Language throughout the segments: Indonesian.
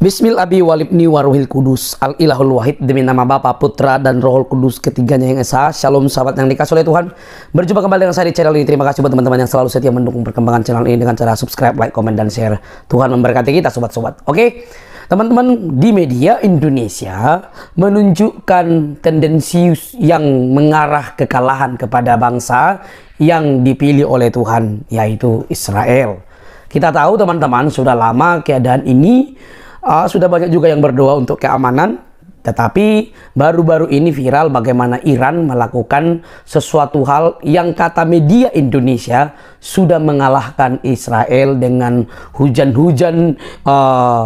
Bismil abi walibni waruhil kudus al ilahul wahid, demi nama Bapa, Putra dan Rohul Kudus, ketiganya yang esa. Shalom sahabat yang dikasih oleh Tuhan. Berjumpa kembali dengan saya di channel ini. Terima kasih buat teman-teman yang selalu setia mendukung perkembangan channel ini dengan cara subscribe, like, komen, dan share. Tuhan memberkati kita sobat-sobat. Oke, teman-teman, di media Indonesia menunjukkan tendensi yang mengarah kekalahan kepada bangsa yang dipilih oleh Tuhan, yaitu Israel. Kita tahu teman-teman, sudah lama keadaan ini sudah banyak juga yang berdoa untuk keamanan, tetapi baru-baru ini viral bagaimana Iran melakukan sesuatu hal yang kata media Indonesia sudah mengalahkan Israel dengan hujan-hujan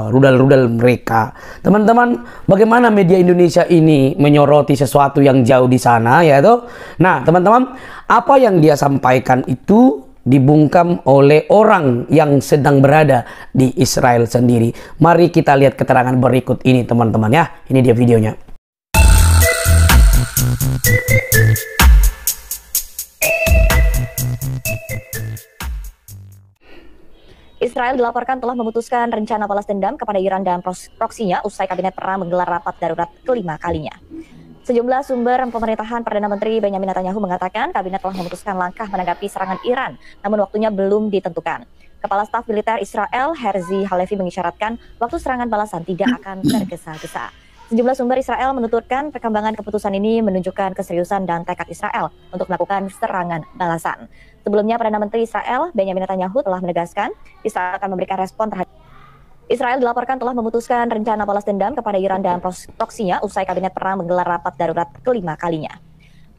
rudal-rudal mereka. Teman-teman, bagaimana media Indonesia ini menyoroti sesuatu yang jauh di sana, yaitu, nah teman-teman, apa yang dia sampaikan itu dibungkam oleh orang yang sedang berada di Israel sendiri. Mari kita lihat keterangan berikut ini teman-teman ya. Ini dia videonya. Israel dilaporkan telah memutuskan rencana balas dendam kepada Iran dan proksinya usai kabinet perang menggelar rapat darurat kelima kalinya. Sejumlah sumber pemerintahan Perdana Menteri Benjamin Netanyahu mengatakan kabinet telah memutuskan langkah menanggapi serangan Iran, namun waktunya belum ditentukan. Kepala Staf Militer Israel, Herzi Halevi, mengisyaratkan waktu serangan balasan tidak akan tergesa-gesa. Sejumlah sumber Israel menuturkan perkembangan keputusan ini menunjukkan keseriusan dan tekad Israel untuk melakukan serangan balasan. Sebelumnya, Perdana Menteri Israel, Benjamin Netanyahu, telah menegaskan Israel akan memberikan respon terhadap Israel dilaporkan telah memutuskan rencana balas dendam kepada Iran dan proksinya usai kabinet perang menggelar rapat darurat kelima kalinya.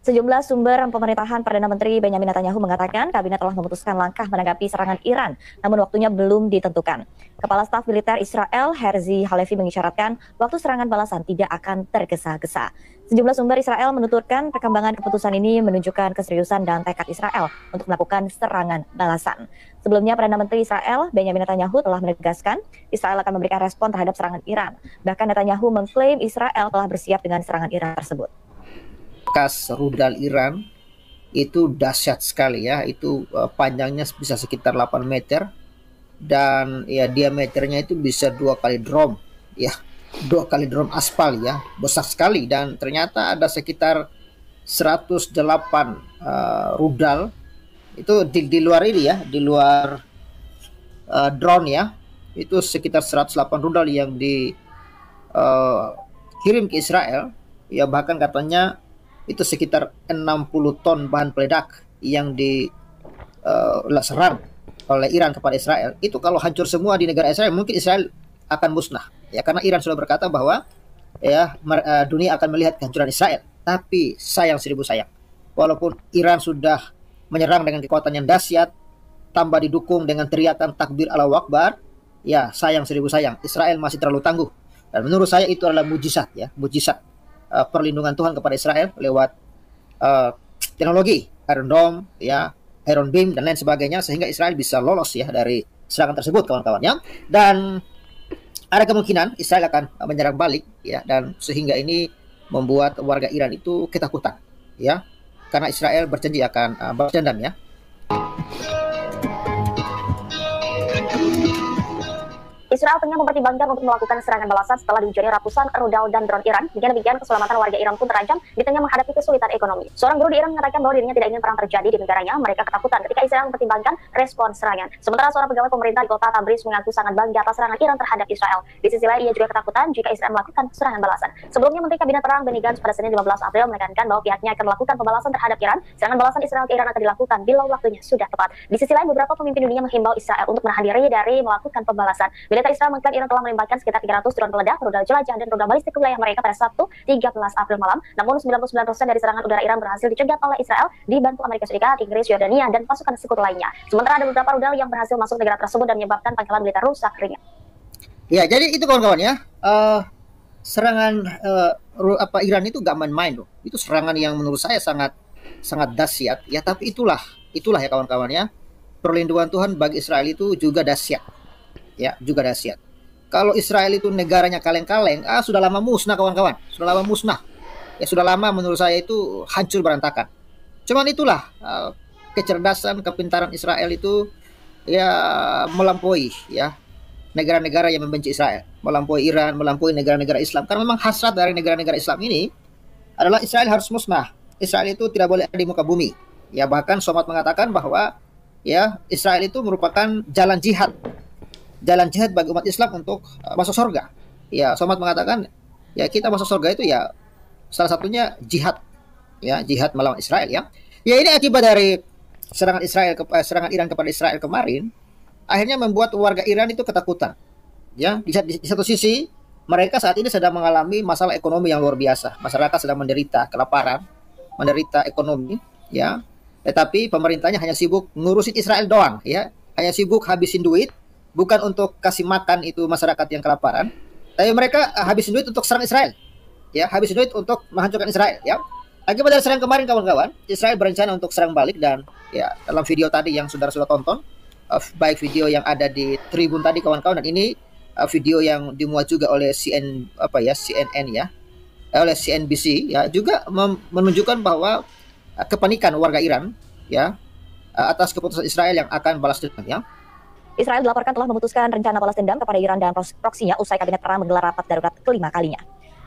Sejumlah sumber pemerintahan Perdana Menteri Benjamin Netanyahu mengatakan kabinet telah memutuskan langkah menanggapi serangan Iran, namun waktunya belum ditentukan. Kepala Staf Militer Israel, Herzi Halevi, mengisyaratkan waktu serangan balasan tidak akan tergesa-gesa. Sejumlah sumber Israel menuturkan perkembangan keputusan ini menunjukkan keseriusan dan tekad Israel untuk melakukan serangan balasan. Sebelumnya, Perdana Menteri Israel, Benjamin Netanyahu, telah menegaskan Israel akan memberikan respon terhadap serangan Iran. Bahkan Netanyahu mengklaim Israel telah bersiap dengan serangan Iran tersebut. Bekas rudal Iran itu dahsyat sekali ya, itu panjangnya bisa sekitar 8 meter dan ya diameternya itu bisa 2 kali drum ya, 2 kali drum aspal ya, besar sekali. Dan ternyata ada sekitar 108 rudal itu di luar ini ya, di luar drone ya, itu sekitar 108 rudal yang dikirim ke Israel ya. Bahkan katanya itu sekitar 60 ton bahan peledak yang diserang oleh Iran kepada Israel. Itu kalau hancur semua di negara Israel, mungkin Israel akan musnah ya, karena Iran sudah berkata bahwa ya dunia akan melihat kehancuran Israel. Tapi sayang seribu sayang, walaupun Iran sudah menyerang dengan kekuatan yang dahsyat, tambah didukung dengan teriakan takbir Allahu Akbar, ya sayang seribu sayang, Israel masih terlalu tangguh. Dan menurut saya itu adalah mujizat ya, mujizat perlindungan Tuhan kepada Israel lewat teknologi Iron Dome ya, Iron Beam dan lain sebagainya, sehingga Israel bisa lolos ya dari serangan tersebut kawan-kawan ya. Dan ada kemungkinan Israel akan menyerang balik ya, dan sehingga ini membuat warga Iran itu ketakutan ya, karena Israel berjanji akan balas dendam ya. Israel tengah mempertimbangkan untuk melakukan serangan balasan setelah dihujani ratusan rudal dan drone Iran. Demikian keselamatan warga Iran pun terancam di tengah menghadapi kesulitan ekonomi. Seorang guru di Iran mengatakan bahwa dirinya tidak ingin perang terjadi di negaranya. Mereka ketakutan ketika Israel mempertimbangkan respon serangan. Sementara seorang pegawai pemerintah di kota Tabriz mengaku sangat bangga atas serangan Iran terhadap Israel. Di sisi lain, ia juga ketakutan jika Israel melakukan serangan balasan. Sebelumnya, Menteri Kabinet Perang Benny Gantz pada Senin 15 April menekankan bahwa pihaknya akan melakukan pembalasan terhadap Iran. Serangan balasan Israel ke Iran akan dilakukan bila waktunya sudah tepat. Di sisi lain, beberapa pemimpin dunia menghimbau Israel untuk menahan diri dari melakukan pembalasan. Militer Israel mengklaim Iran telah menembakkan sekitar 300 drone peledak, rudal jelajah, dan rudal balistik ke wilayah mereka pada Sabtu 13 April malam. Namun 99% dari serangan udara Iran berhasil dicegat oleh Israel dibantu Amerika Serikat, Inggris, Yordania, dan pasukan sekutu lainnya. Sementara ada beberapa rudal yang berhasil masuk negara tersebut dan menyebabkan pangkalan militer rusak ringan. Ya, jadi itu kawan-kawan ya. Serangan Iran itu gak main-main loh. Itu serangan yang menurut saya sangat dahsyat ya. Tapi itulah ya kawan-kawan ya. Perlindungan Tuhan bagi Israel itu juga dahsyat ya, juga dahsyat. Kalau Israel itu negaranya kaleng-kaleng, sudah lama musnah kawan-kawan, sudah lama musnah. Ya sudah lama menurut saya itu hancur berantakan. Cuman itulah kecerdasan, kepintaran Israel itu ya melampaui ya negara-negara yang membenci Israel, melampaui Iran, melampaui negara-negara Islam. Karena memang hasrat dari negara-negara Islam ini adalah Israel harus musnah. Israel itu tidak boleh ada di muka bumi. Ya, bahkan Somad mengatakan bahwa ya Israel itu merupakan jalan jihad bagi umat Islam untuk masuk surga. Ya, Somad mengatakan ya kita masuk surga itu ya salah satunya jihad, ya jihad melawan Israel ya. Ya ini akibat dari serangan Iran kepada Israel kemarin, akhirnya membuat warga Iran itu ketakutan. Ya, di satu sisi mereka saat ini sedang mengalami masalah ekonomi yang luar biasa. Masyarakat sedang menderita kelaparan, menderita ekonomi, ya. Tetapi pemerintahnya hanya sibuk ngurusin Israel doang, ya. Hanya sibuk habisin duit, bukan untuk kasih makan itu masyarakat yang kelaparan, tapi mereka habisin duit untuk serang Israel. Ya, habisin duit untuk menghancurkan Israel, ya. Akibat dari serang kemarin kawan-kawan, Israel berencana untuk serang balik dan ya dalam video tadi yang sudah tonton, baik video yang ada di Tribun tadi kawan-kawan dan ini video yang dimuat juga oleh CNN ya, oleh CNBC ya juga menunjukkan bahwa kepanikan warga Iran ya atas keputusan Israel yang akan balas dendam ya. Israel dilaporkan telah memutuskan rencana balas dendam kepada Iran dan proksinya usai kabinet perang menggelar rapat darurat kelima kalinya.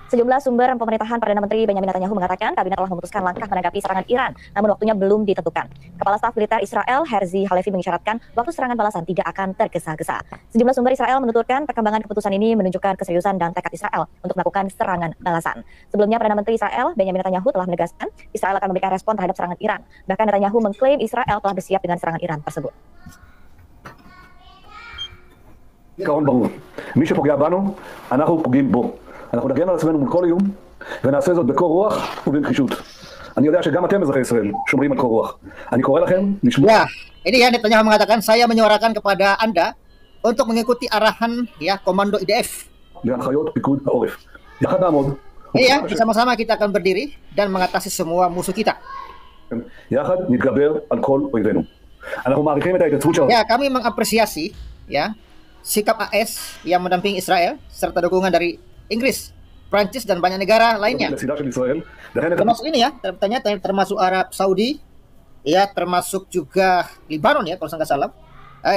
Sejumlah sumber pemerintahan Perdana Menteri Benjamin Netanyahu mengatakan kabinet telah memutuskan langkah menanggapi serangan Iran, namun waktunya belum ditentukan. Kepala Staf Militer Israel, Herzi Halevi mengisyaratkan waktu serangan balasan tidak akan tergesa-gesa. Sejumlah sumber Israel menuturkan perkembangan keputusan ini menunjukkan keseriusan dan tekad Israel untuk melakukan serangan balasan. Sebelumnya, Perdana Menteri Israel, Benjamin Netanyahu telah menegaskan Israel akan memberikan respon terhadap serangan Iran. Bahkan Netanyahu mengklaim Israel telah bersiap dengan serangan Iran tersebut. עיקרון ברור, מי שפוגע בנו, אנחנו פוגעים בו. אנחנו נגן על עצמנו מול כל איום, ונעשה זאת בקור רוח ובנחישות. אני יודע שגם אתם אזרחי ישראל שומרים על קור רוח. אני קורא לכם לשמור. Ya, ini ya Netanyahu mengatakan saya menyuarakan kepada Anda untuk mengikuti arahan ya komando IDF. להנחיות פיקוד העורף. יחד נעמוד. Ini ya, bersama-sama kita akan berdiri dan mengatasi semua musuh kita. יחד נתגבר על כל אויבינו. אנחנו מעריכים את ההתייצבות שלנו. Ya, kami mengapresiasi ya sikap AS yang mendampingi Israel serta dukungan dari Inggris, Prancis dan banyak negara lainnya. לצידה של ישראל. לכן Termasuk ini ya, termasuk Arab Saudi, ya termasuk juga Lebanon ya kalau saya nggak salah,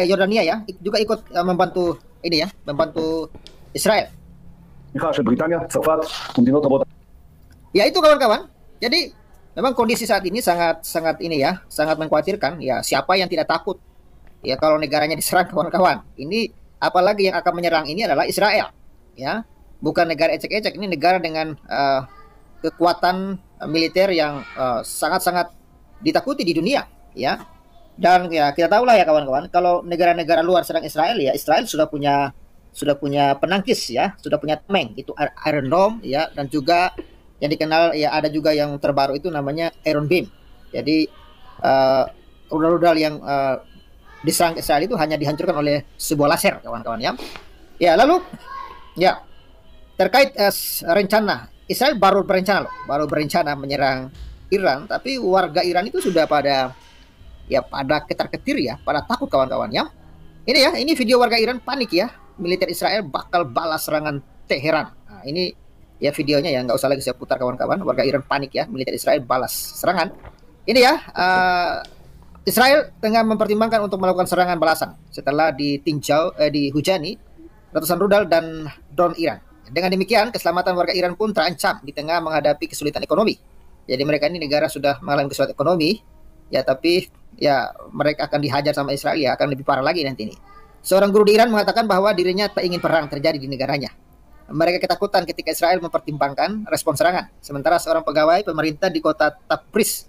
Yordania ya juga ikut membantu ini ya, membantu Israel. תמיכה של בריטניה, צרפת ומדינות רבות. Ya itu kawan-kawan. Jadi memang kondisi saat ini sangat ini ya, sangat mengkhawatirkan. Ya siapa yang tidak takut ya kalau negaranya diserang kawan-kawan. Ini apalagi yang akan menyerang ini adalah Israel. Ya, bukan negara ecek-ecek. Ini negara dengan kekuatan militer yang sangat-sangat ditakuti di dunia. Ya, dan ya kita tahu lah ya kawan-kawan. Kalau negara-negara luar serang Israel ya, Israel sudah punya penangkis ya, sudah punya tameng itu Iron Dome ya, dan juga yang dikenal ya ada juga yang terbaru itu namanya Iron Beam. Jadi rudal-rudal yang diserang Israel itu hanya dihancurkan oleh sebuah laser kawan-kawan ya. Ya lalu ya terkait rencana Israel baru berencana menyerang Iran, tapi warga Iran itu sudah pada ketar-ketir ya, pada takut kawan-kawan ya. Ini ya, ini video warga Iran panik ya, militer Israel bakal balas serangan Teheran. Nah, ini ya videonya ya, nggak usah lagi saya putar kawan-kawan. Warga Iran panik ya, militer Israel balas serangan. Ini ya, Israel tengah mempertimbangkan untuk melakukan serangan balasan setelah dihujani ratusan rudal dan drone Iran. Dengan demikian, keselamatan warga Iran pun terancam di tengah menghadapi kesulitan ekonomi. Jadi mereka ini negara sudah mengalami kesulitan ekonomi, ya tapi ya mereka akan dihajar sama Israel ya, akan lebih parah lagi nanti ini. Seorang guru di Iran mengatakan bahwa dirinya tak ingin perang terjadi di negaranya. Mereka ketakutan ketika Israel mempertimbangkan respon serangan. Sementara seorang pegawai pemerintah di kota Tabriz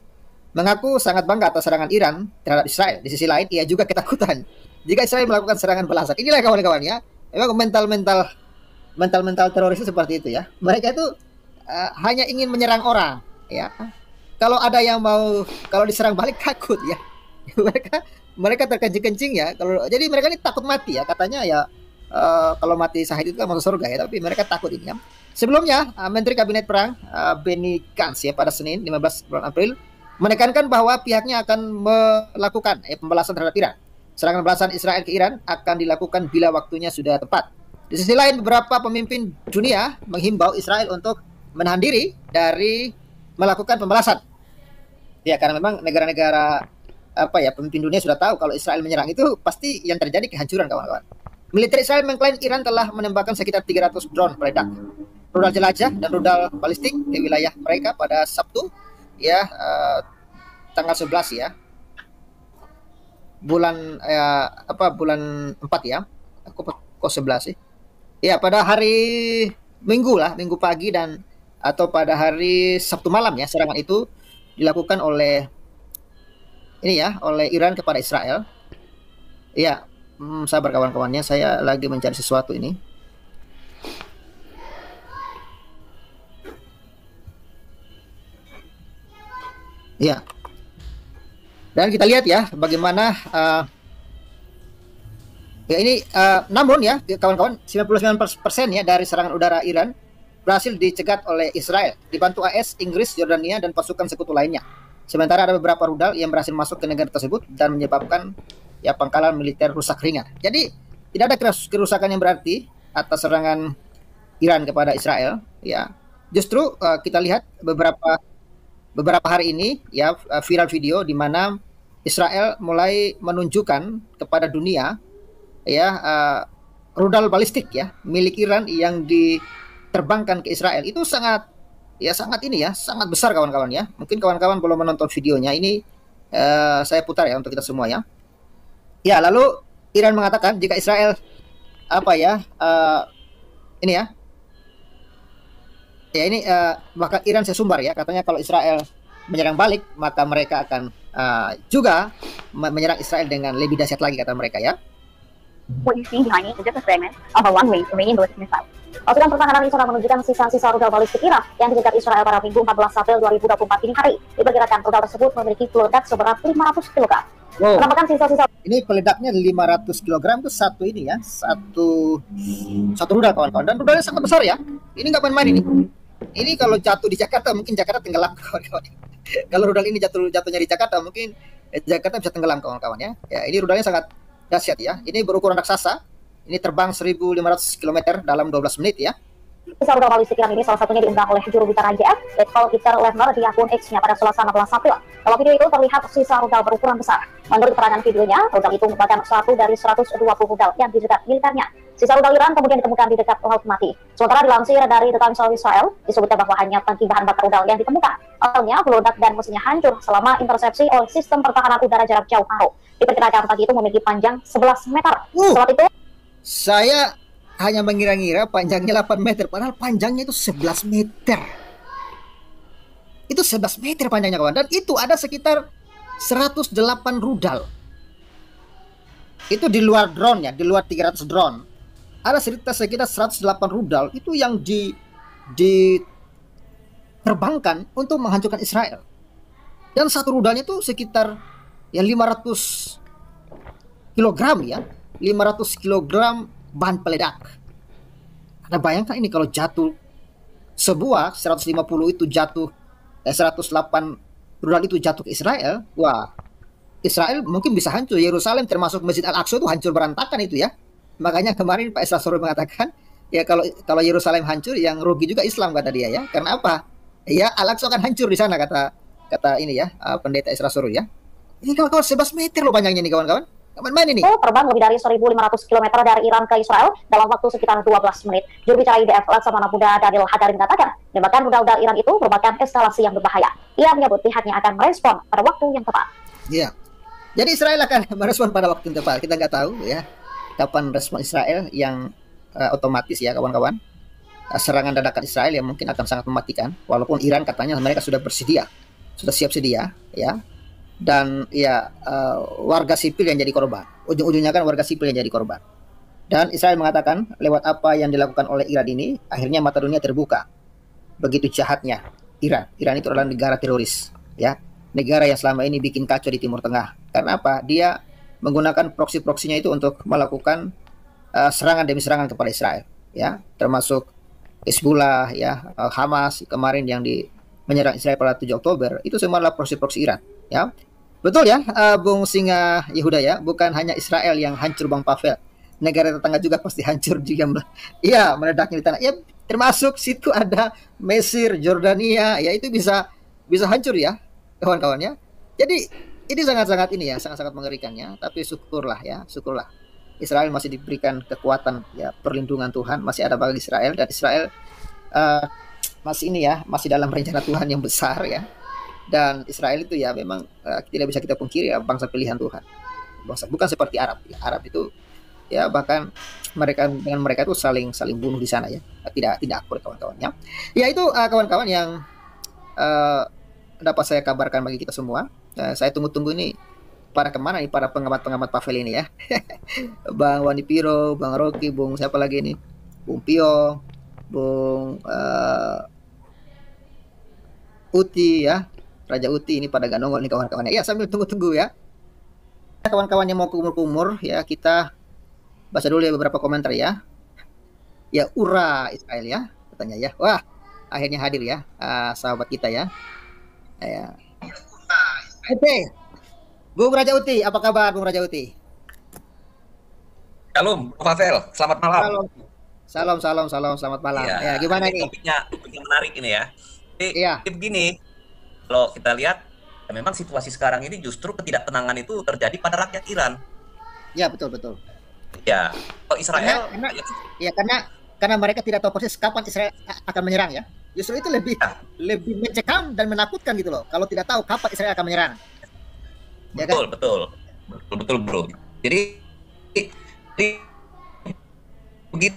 mengaku sangat bangga atas serangan Iran terhadap Israel. Di sisi lain, ia juga ketakutan jika Israel melakukan serangan balasan. Inilah kawan-kawan ya, memang mental teroris seperti itu ya. Mereka itu hanya ingin menyerang orang ya. Kalau ada yang kalau diserang balik takut ya. mereka terkencing-kencing ya. Jadi mereka ini takut mati ya. Katanya ya kalau mati syahid itu kan masuk surga ya. Tapi mereka takut ini ya. Sebelumnya Menteri Kabinet Perang Benny Gantz ya pada Senin 15 bulan April menekankan bahwa pihaknya akan melakukan pembalasan terhadap Iran. Serangan balasan Israel ke Iran akan dilakukan bila waktunya sudah tepat. Di sisi lain, beberapa pemimpin dunia menghimbau Israel untuk menahan diri dari melakukan pembalasan. Ya, karena memang negara-negara pemimpin dunia sudah tahu kalau Israel menyerang itu pasti yang terjadi kehancuran kawan-kawan. Militer Israel mengklaim Iran telah menembakkan sekitar 300 drone peledak, rudal jelajah dan rudal balistik ke wilayah mereka pada Sabtu, ya, tanggal 11 ya, bulan bulan 4 ya. Kok 11 sih? Ya, pada hari Minggu lah, Minggu pagi atau pada hari Sabtu malam ya, serangan itu dilakukan oleh Iran kepada Israel. Ya, sabar kawan-kawannya, saya lagi mencari sesuatu ini. Ya. Dan kita lihat ya bagaimana namun ya kawan-kawan, 99% ya dari serangan udara Iran berhasil dicegat oleh Israel, dibantu AS, Inggris, Jordania dan pasukan sekutu lainnya. Sementara ada beberapa rudal yang berhasil masuk ke negara tersebut dan menyebabkan ya pangkalan militer rusak ringan. Jadi tidak ada kerusakan yang berarti atas serangan Iran kepada Israel ya. Justru kita lihat beberapa hari ini ya, viral video di mana Israel mulai menunjukkan kepada dunia ya rudal balistik ya milik Iran yang diterbangkan ke Israel. Itu sangat besar kawan-kawan ya. Mungkin kawan-kawan belum menonton videonya, ini saya putar ya untuk kita semua ya. Ya, lalu Iran mengatakan jika Israel maka Iran sesumbar ya, katanya kalau Israel menyerang balik maka mereka akan juga menyerang Israel dengan lebih dahsyat lagi, kata mereka ya. What you see behind me is just a fragment of a one-way Iranian ballistic missile. Pasukan pertahanan Israel menunjukkan sisa-sisa rudal balistik Iran yang dicegat Israel pada Minggu 14 April 2024 dini hari. Diperkirakan rudal tersebut memiliki peledak seberat 500 kg. Wow. Menambahkan sisa-sisa Ini peledaknya 500 kg itu satu ini ya, satu rudal kawan-kawan, dan rudalnya sangat besar ya. Ini nggak main-main ini. Ini kalau jatuh di Jakarta mungkin Jakarta tenggelam kawan-kawan. Kalau rudal ini jatuhnya di Jakarta mungkin Jakarta bisa tenggelam kawan-kawan ya. Ya, ini rudalnya sangat dahsyat ya. Ini berukuran raksasa. Ini terbang 1.500 km dalam 12 menit ya. sisa rudal balistik Iran ini salah satunya diunggah oleh juru bicara IDF, Letkol Peter Levner di akun X-nya pada Selasa 16 April. Dalam video itu terlihat sisa rudal berukuran besar. Menurut keterangan videonya, rudal itu merupakan satu dari 120 rudal yang dicegat militernya. Sisa rudal Iran kemudian ditemukan di dekat Laut Mati. Sementara dilansir dari The Times of Israel, disebutkan bahwa hanya tangki bahan bakar rudal yang ditemukan. Awalnya meledak dan mesinnya hancur selama intersepsi oleh sistem pertahanan udara jarak jauh ARO. Diperkirakan tangki itu memiliki panjang 11 meter. Saat itu, saya hanya mengira-ngira panjangnya 8 meter, padahal panjangnya itu 11 meter. Itu 11 meter panjangnya kawan, dan itu ada sekitar 108 rudal. Itu di luar drone ya, di luar 300 drone. Ada sekitar 108 rudal itu yang diterbangkan untuk menghancurkan Israel. Dan satu rudalnya itu sekitar ya 500 kilogram ya, 500 kilogram bahan peledak. Anda bayangkan ini kalau jatuh sebuah 150 itu jatuh, 108 rudal itu jatuh ke Israel, wah, Israel mungkin bisa hancur. Yerusalem termasuk Masjid Al-Aqsa itu hancur berantakan itu ya. Makanya kemarin Pak Isra Sururi mengatakan ya kalau Yerusalem hancur yang rugi juga Islam, kata dia ya. Karena apa? Ya Al-Aqsa akan hancur di sana, kata ini ya, pendeta Isra Sururi ya. Ini kawan-kawan 11 meter loh panjangnya ini kawan-kawan. Main ini. Terbang lebih dari 1.500 km dari Iran ke Israel dalam waktu sekitar 12 menit. Juru bicara IDF Laksamana Muda Daniel Hagari mengatakan, menembakkan rudal Iran itu merupakan eskalasi yang berbahaya. Ia menyebut pihaknya akan merespon pada waktu yang tepat. Iya. Jadi Israel akan merespon pada waktu yang tepat. Kita nggak tahu ya kapan respon Israel yang otomatis ya kawan-kawan. Serangan dadakan Israel yang mungkin akan sangat mematikan. Walaupun Iran katanya mereka sudah bersedia, sudah siap sedia ya. Dan ya warga sipil yang jadi korban. Ujung-ujungnya kan warga sipil yang jadi korban. Dan Israel mengatakan lewat apa yang dilakukan oleh Iran ini, akhirnya mata dunia terbuka. Begitu jahatnya Iran. Iran itu adalah negara teroris ya. Negara yang selama ini bikin kacau di Timur Tengah. Karena apa? Dia menggunakan proksi-proksinya itu untuk melakukan serangan demi serangan kepada Israel ya. Termasuk Hezbollah ya, Hamas kemarin yang menyerang Israel pada 7 Oktober. Itu semua adalah proksi-proksi Iran ya. Betul ya, Bung Singa Yehuda ya, bukan hanya Israel yang hancur Bang Pavel. Negara tetangga juga pasti hancur juga. Iya, meledaknya di tanah. Ya, termasuk situ ada Mesir, Jordania, ya itu bisa hancur ya, kawan-kawan ya. Jadi ini sangat-sangat ini ya, sangat-sangat mengerikan ya, tapi syukurlah ya, syukurlah. Israel masih diberikan kekuatan ya perlindungan Tuhan masih ada bagi Israel, dan Israel eh, masih ini ya masih dalam rencana Tuhan yang besar ya. Dan Israel itu ya memang tidak bisa kita pungkiri ya, bangsa pilihan Tuhan. Bangsa bukan seperti Arab. Ya, Arab itu ya bahkan mereka dengan mereka itu saling bunuh di sana ya. Tidak akur kawan-kawannya. Ya itu kawan-kawan yang dapat saya kabarkan bagi kita semua. Saya tunggu-tunggu ini para kemana nih para pengamat-pengamat Pavel ini ya. Bang Wani Piro, Bang Rocky, Bung siapa lagi nih? Bung Pio, Bung Uti ya. Raja Uti ini pada gak nongol nih kawan-kawannya. Ya sambil tunggu-tunggu ya. Kawan-kawan yang mau kumur-kumur ya, kita baca dulu ya beberapa komentar ya. Ya ura Israel ya katanya ya. Wah akhirnya hadir ya sahabat kita ya. Ya. Oke. Bung Raja Uti, apa kabar Bung Raja Uti? Shalom, Pavel. Selamat malam. Salam, selamat malam. Ya, Ya, gimana ini nih? topiknya menarik ini ya. Iya. Jadi begini, kalau kita lihat, ya memang situasi sekarang ini justru ketidaktenangan itu terjadi pada rakyat Iran. Ya, betul. Ya, kalau Israel, Karena mereka tidak tahu persis kapan Israel akan menyerang ya. Justru itu lebih mencekam dan menakutkan gitu loh. Kalau tidak tahu kapan Israel akan menyerang. Ya kan? betul, bro. Jadi begini,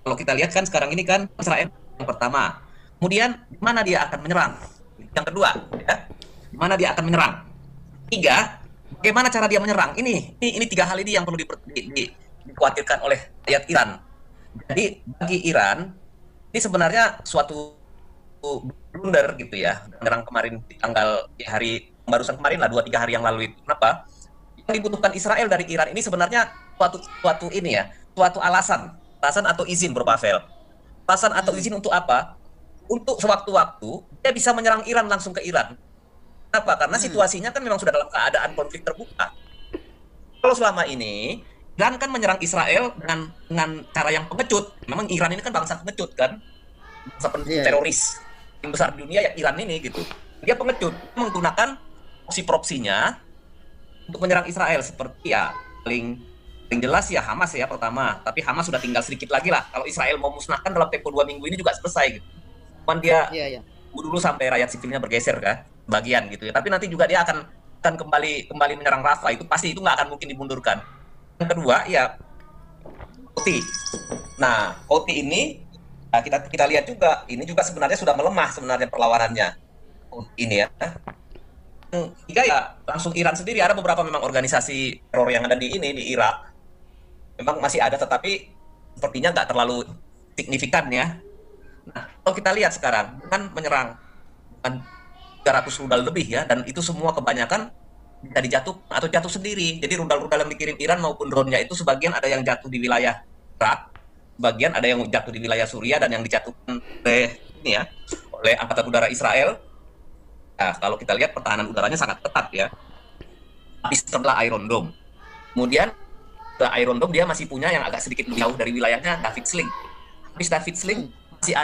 kalau kita lihat kan sekarang ini kan Israel yang pertama, kemudian di mana dia akan menyerang? Yang kedua, ya, di mana dia akan menyerang? Tiga, bagaimana cara dia menyerang? Ini tiga hal ini yang perlu dikhawatirkan oleh rakyat Iran. Jadi bagi Iran ini sebenarnya suatu blunder gitu ya. Menyerang kemarin di hari barusan kemarin lah 2-3 hari yang lalu itu. Kenapa? Yang dibutuhkan Israel dari Iran ini sebenarnya suatu alasan atau izin, Bro Pavel. Alasan atau izin untuk apa? Untuk sewaktu-waktu dia bisa menyerang Iran langsung ke Iran. Kenapa? Karena situasinya kan memang sudah dalam keadaan konflik terbuka. Kalau selama ini Iran kan menyerang Israel dengan cara yang pengecut. Memang Iran ini kan bangsa pengecut kan, bangsa teroris yang besar di dunia ya Iran ini gitu. Dia pengecut, menggunakan proksi-proksinya untuk menyerang Israel seperti ya paling jelas ya Hamas ya pertama. Tapi Hamas sudah tinggal sedikit lagi lah. Kalau Israel mau musnahkan dalam tempo 2 minggu ini juga selesai gitu. Cuman dia dulu sampai rakyat sipilnya bergeser kan bagian gitu ya. Tapi nanti juga dia akan kembali menyerang Rafah, itu pasti, itu nggak akan mungkin dimundurkan. Yang kedua ya Houthi. Nah Houthi ini kita lihat juga ini juga sebenarnya sudah melemah sebenarnya perlawanannya ini ya. Tiga ya langsung Iran sendiri, ada beberapa memang organisasi teror yang ada di Irak memang masih ada, tetapi sepertinya nggak terlalu signifikan ya. Nah, kalau kita lihat sekarang kan menyerang 300 rudal lebih ya, dan itu semua kebanyakan bisa dijatuhkan atau jatuh sendiri. Jadi rudal-rudal yang dikirim Iran maupun drone-nya itu sebagian ada yang jatuh di wilayah Irak, sebagian ada yang jatuh di wilayah Suriah, dan yang dijatuhkan oleh Angkatan Udara Israel. Nah, kalau kita lihat pertahanan udaranya sangat ketat ya. Tapi setelah Iron Dome, kemudian setelah Iron Dome dia masih punya yang agak sedikit lebih jauh dari wilayahnya, David Sling. Habis David Sling masih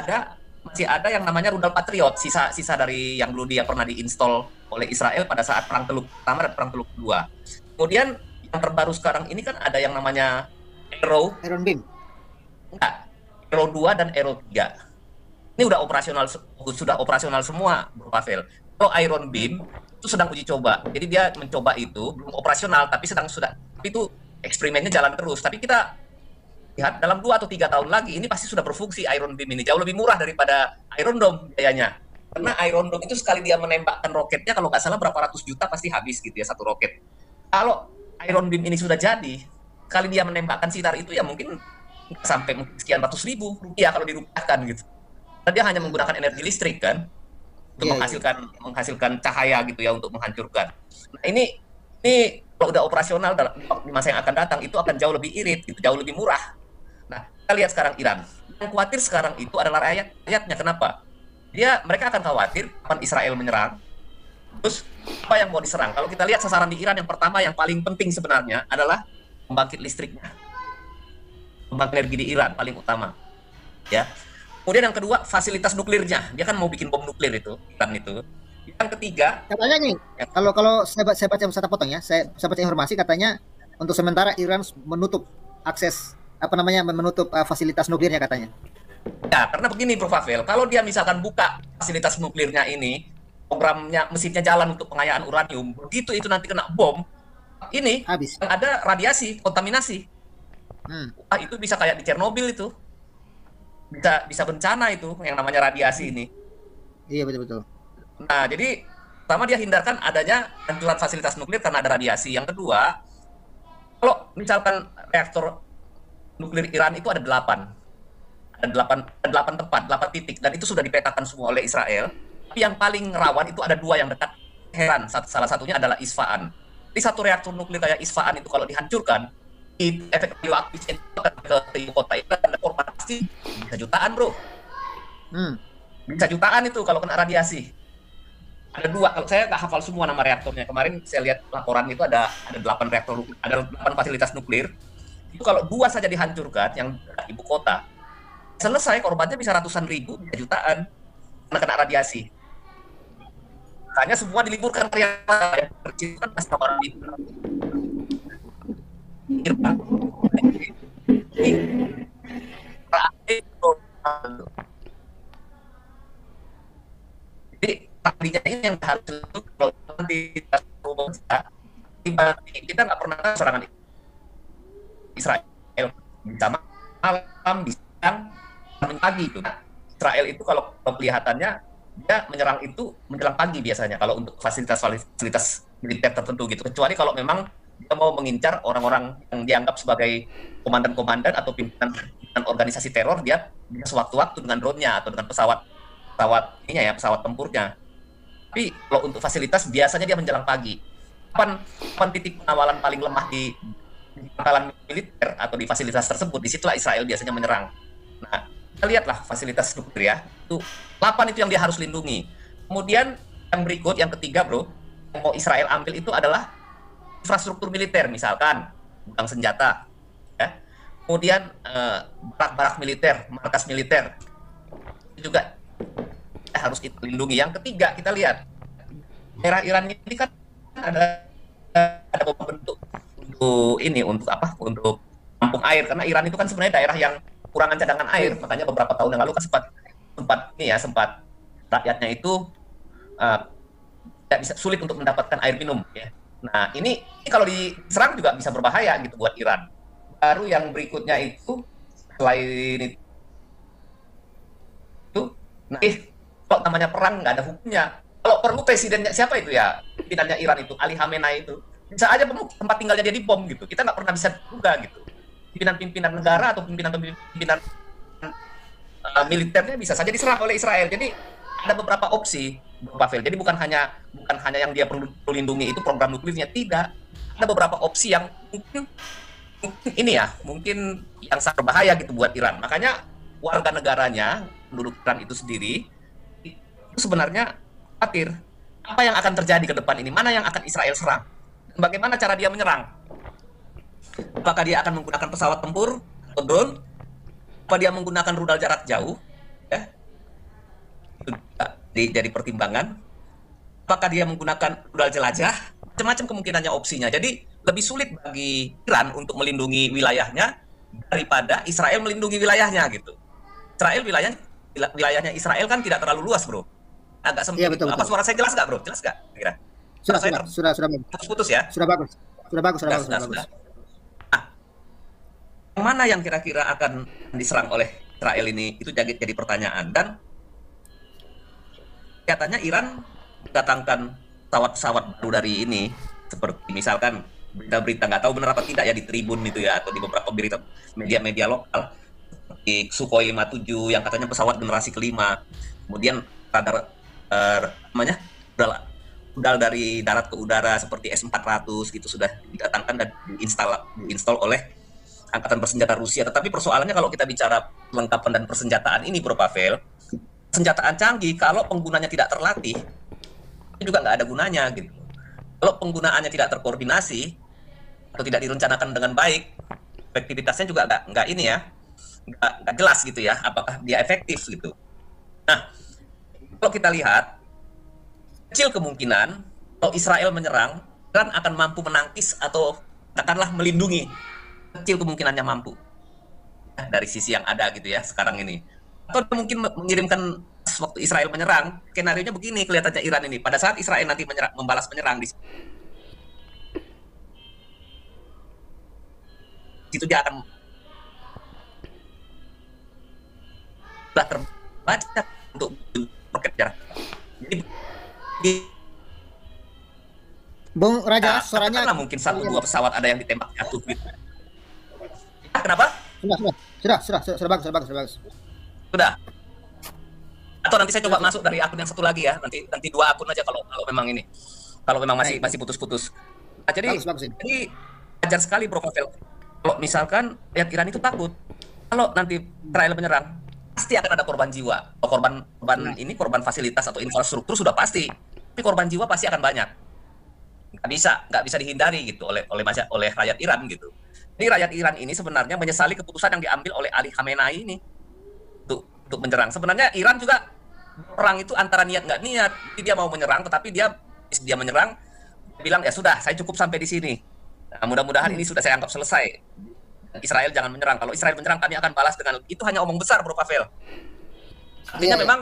ada yang namanya rudal Patriot, sisa dari yang dulu dia pernah diinstal oleh Israel pada saat Perang Teluk Pertama dan Perang Teluk Kedua. Kemudian yang terbaru sekarang ini kan ada yang namanya Iron Beam. Enggak, Arrow 2 dan Arrow 3. Ini sudah operasional semua, Bro Pavel. Kalau Iron Beam itu sedang uji coba. Jadi dia mencoba itu belum operasional, tapi tapi itu eksperimennya jalan terus. Tapi kita lihat dalam 2 atau 3 tahun lagi ini pasti sudah berfungsi Iron Beam ini, jauh lebih murah daripada Iron Dome biayanya. Karena Iron Dome itu sekali dia menembakkan roketnya kalau nggak salah berapa ratus juta pasti habis gitu ya satu roket. Kalau Iron Beam ini sudah jadi, sekali dia menembakkan sinar itu ya mungkin sampai sekian ratus ribu rupiah kalau dirupiahkan gitu. Dan dia hanya menggunakan energi listrik kan untuk menghasilkan cahaya gitu ya untuk menghancurkan. Nah, ini kalau udah operasional di masa yang akan datang itu akan jauh lebih irit, gitu, jauh lebih murah. Nah, kita lihat sekarang Iran. Yang khawatir sekarang itu adalah rakyatnya. Kenapa? Mereka akan khawatir kapan Israel menyerang. Terus apa yang mau diserang? Kalau kita lihat sasaran di Iran yang pertama yang paling penting sebenarnya adalah pembangkit listriknya. Pembangkit energi di Iran paling utama. Ya. Kemudian yang kedua fasilitas nuklirnya. Dia kan mau bikin bom nuklir itu, Iran itu. Yang ketiga, katanya nih, kalau saya baca potong ya, saya baca informasi katanya untuk sementara Iran menutup akses menutup fasilitas nuklirnya katanya. Ya, karena begini Prof. Afel, kalau dia misalkan buka fasilitas nuklirnya ini, programnya, mesinnya jalan untuk pengayaan uranium, begitu itu nanti kena bom, ini Habis. ada radiasi, kontaminasi. Wah, itu bisa kayak di Chernobyl itu. Bisa bencana itu yang namanya radiasi ini. Iya, betul-betul. Nah, jadi pertama dia hindarkan adanya hancuran fasilitas nuklir karena ada radiasi. Yang kedua, kalau misalkan reaktor nuklir Iran itu ada 8 tempat, 8 titik, dan itu sudah dipetakan semua oleh Israel. Tapi yang paling rawan itu ada 2 yang dekat Teheran. Salah satunya adalah Isfahan. Di satu reaktor nuklir kayak Isfahan itu kalau dihancurkan, efek radioaktifnya itu ke ibu kota itu ada korban pasti bisa jutaan, bro. Bisa jutaan itu kalau kena radiasi. Ada 2, kalau saya nggak hafal semua nama reaktornya. Kemarin saya lihat laporan itu ada 8 reaktor, ada 8 fasilitas nuklir. Itu kalau 2 saja dihancurkan yang ibu kota, selesai korbannya bisa ratusan ribu, bisa jutaan karena kena radiasi. Makanya semua diliburkan karyawan yang kecil kan pasti orang itu. Jadi tadinya ini yang harus itu kalau nanti kita nggak pernah serangan Israel bisa malam, bisa siang, pagi itu. Israel itu kalau kelihatannya dia menyerang itu menjelang pagi biasanya kalau untuk fasilitas militer tertentu gitu. Kecuali kalau memang dia mau mengincar orang-orang yang dianggap sebagai komandan-komandan atau pimpinan organisasi teror, dia sewaktu-waktu dengan drone-nya atau dengan pesawat tempurnya. Tapi kalau untuk fasilitas biasanya dia menjelang pagi. Kapan titik pengawalan paling lemah di pangkalan militer atau di fasilitas tersebut, disitulah Israel biasanya menyerang. Nah, kita lihatlah fasilitas nuklir ya. Itu 8 itu yang dia harus lindungi. Kemudian yang berikut, yang ketiga bro, yang mau Israel ambil itu adalah infrastruktur militer, misalkan gudang senjata, ya. Kemudian barak-barak militer, markas militer, itu juga harus kita lindungi. Yang ketiga kita lihat daerah Iran ini kan ada beberapa bentuk untuk apa? Untuk tampung air, karena Iran itu kan sebenarnya daerah yang kekurangan cadangan air, makanya beberapa tahun yang lalu kan sempat rakyatnya itu tidak bisa, sulit untuk mendapatkan air minum ya. Nah, ini kalau diserang juga bisa berbahaya gitu buat Iran. Baru yang berikutnya itu selain itu, nah, kalau namanya perang nggak ada hukumnya. Kalau perlu presidennya siapa itu ya, pimpinannya Iran itu, Ali Khamenei itu, bisa aja tempat tinggalnya dia dibom gitu. Kita nggak pernah bisa duga gitu. Pimpinan negara atau pimpinan militernya bisa saja diserang oleh Israel. Jadi ada beberapa opsi, Pavel. Jadi bukan hanya yang dia perlu lindungi itu program nuklirnya, tidak. Ada beberapa opsi yang mungkin yang sangat berbahaya gitu buat Iran. Makanya warga negaranya, penduduk Iran itu sendiri itu sebenarnya khawatir apa yang akan terjadi ke depan ini, mana yang akan Israel serang, dan bagaimana cara dia menyerang. Apakah dia akan menggunakan pesawat tempur atau drone? Apa dia menggunakan rudal jarak jauh? Ya. Itu jadi pertimbangan. Apakah dia menggunakan rudal jelajah? Macam-macam kemungkinannya opsinya. Jadi lebih sulit bagi Iran untuk melindungi wilayahnya daripada Israel melindungi wilayahnya gitu. Wilayahnya Israel kan tidak terlalu luas, bro. Agak sempit. Iya, betul, Apa betul. suara saya jelas nggak, bro? Jelas nggak? Kira? Sudah Putus ya? Sudah bagus. Sudah. Mana yang kira-kira akan diserang oleh Israel ini, itu jadi pertanyaan. Dan katanya Iran mendatangkan pesawat-pesawat baru dari ini, seperti misalkan berita-berita, nggak tahu benar apa tidak ya di Tribun itu ya, atau di beberapa berita media-media lokal, seperti Sukhoi 57 yang katanya pesawat generasi kelima. Kemudian radar rudal dari darat ke udara seperti S-400 gitu sudah didatangkan dan diinstal oleh angkatan bersenjata Rusia. Tetapi persoalannya kalau kita bicara kelengkapan dan persenjataan ini, Bro Pavel, senjataan canggih kalau penggunanya tidak terlatih itu juga nggak ada gunanya gitu. Kalau penggunaannya tidak terkoordinasi atau tidak direncanakan dengan baik, efektivitasnya juga nggak jelas gitu ya, apakah dia efektif gitu. Nah, kalau kita lihat kecil kemungkinan kalau Israel menyerang, Iran akan mampu menangkis atau katakanlah melindungi, kecil kemungkinannya mampu dari sisi yang ada gitu ya sekarang ini. Atau dia mungkin mengirimkan waktu Israel menyerang, skenario-nya begini kelihatannya Iran ini. Pada saat Israel nanti membalas menyerang di situ dia akan sudah terbaca untuk bekerja. Jadi Bung Raja, nah, suaranya katakanlah mungkin 1-2 pesawat ada yang ditembak jatuh gitu. Kenapa? Sudah bagus. Sudah. Atau nanti saya coba masuk dari akun yang satu lagi ya. Nanti 2 akun aja kalau memang ini. Kalau memang masih putus-putus. Nah, jadi wajar sekali Bro Pavel. Kalau misalkan lihat Iran itu takut. Kalau nanti Israel menyerang, pasti akan ada korban jiwa. Korban korban fasilitas atau infrastruktur sudah pasti. Tapi korban jiwa pasti akan banyak. Nggak bisa dihindari gitu oleh rakyat Iran gitu. Jadi rakyat Iran ini sebenarnya menyesali keputusan yang diambil oleh Ali Khamenei ini untuk menyerang. Sebenarnya Iran juga perang itu antara niat nggak niat. Jadi dia mau menyerang, tetapi dia menyerang bilang ya sudah, saya cukup sampai di sini. Nah, mudah-mudahan ini sudah saya anggap selesai. Israel jangan menyerang. Kalau Israel menyerang, kami akan balas dengan itu. Hanya omong besar, Bro Pavel. Artinya memang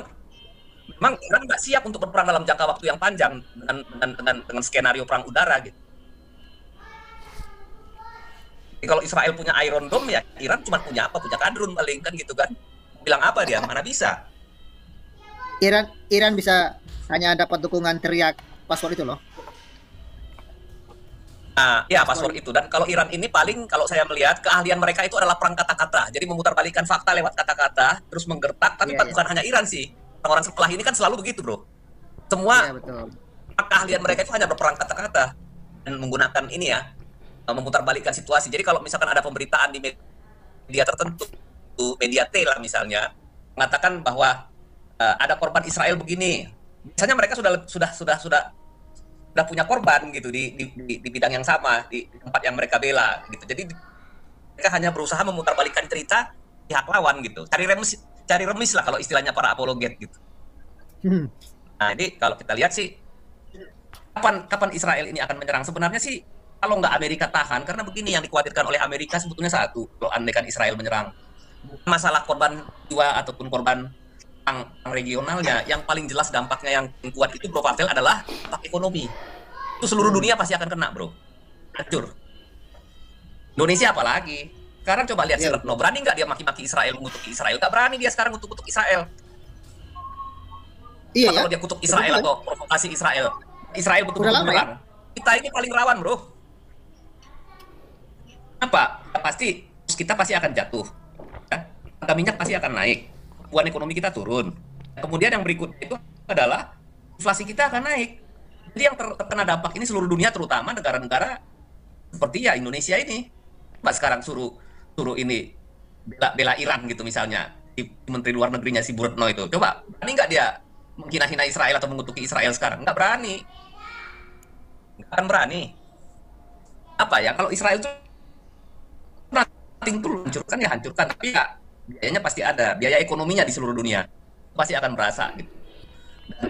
Iran nggak siap untuk berperang dalam jangka waktu yang panjang dengan skenario perang udara gitu. Jadi kalau Israel punya Iron Dome ya Iran cuma punya kadrun paling kan gitu kan. Bilang apa dia? Mana bisa? Iran bisa hanya dapat dukungan teriak password itu loh. Nah, ya password itu. Dan kalau Iran ini paling kalau saya melihat keahlian mereka itu adalah perang kata-kata. Jadi memutarbalikkan fakta lewat kata-kata, terus menggertak. Tapi bukan hanya Iran sih. Orang-orang setelah ini kan selalu begitu, Bro. Semua keahlian mereka itu hanya berperang kata-kata dan menggunakan ini ya, memutarbalikkan situasi. Jadi kalau misalkan ada pemberitaan di media tertentu, media T lah misalnya, mengatakan bahwa ada korban Israel begini. Biasanya mereka sudah punya korban gitu di bidang yang sama, di tempat yang mereka bela gitu. Jadi mereka hanya berusaha memutarbalikkan cerita pihak lawan gitu. Cari remis lah kalau istilahnya para apologet gitu. Nah, jadi kalau kita lihat sih kapan Israel ini akan menyerang? Sebenarnya sih kalau nggak Amerika tahan, karena begini yang dikhawatirkan oleh Amerika sebetulnya satu, kalau andaikan Israel menyerang, masalah korban jiwa ataupun korban perang regionalnya, yang paling jelas dampaknya yang kuat itu Bro Pavel adalah dampak ekonomi. Itu seluruh dunia pasti akan kena, Bro. Hancur. Indonesia apalagi? Sekarang coba lihat si Retno, berani nggak dia maki-maki Israel, mengutuki Israel? Nggak berani dia sekarang untuk Israel. Iya, kalau dia kutuk Israel atau provokasi Israel betul-betul menyerang. Kita ini paling rawan, Bro. Apa? Kita pasti akan jatuh. Ya? Harga minyak pasti akan naik. Kemampuan ekonomi kita turun. Kemudian yang berikut itu adalah inflasi kita akan naik. Jadi yang terkena dampak ini seluruh dunia, terutama negara-negara seperti ya Indonesia ini. Mbak sekarang suruh ini bela Iran gitu misalnya, di Menteri Luar Negerinya si Retno itu. Coba, berani nggak dia menghina-hina Israel atau mengutuki Israel sekarang? Nggak berani. Nggak akan berani. Apa ya, kalau Israel itu hancurkan ya hancurkan, tapi ya biayanya pasti ada, biaya ekonominya di seluruh dunia pasti akan merasa gitu.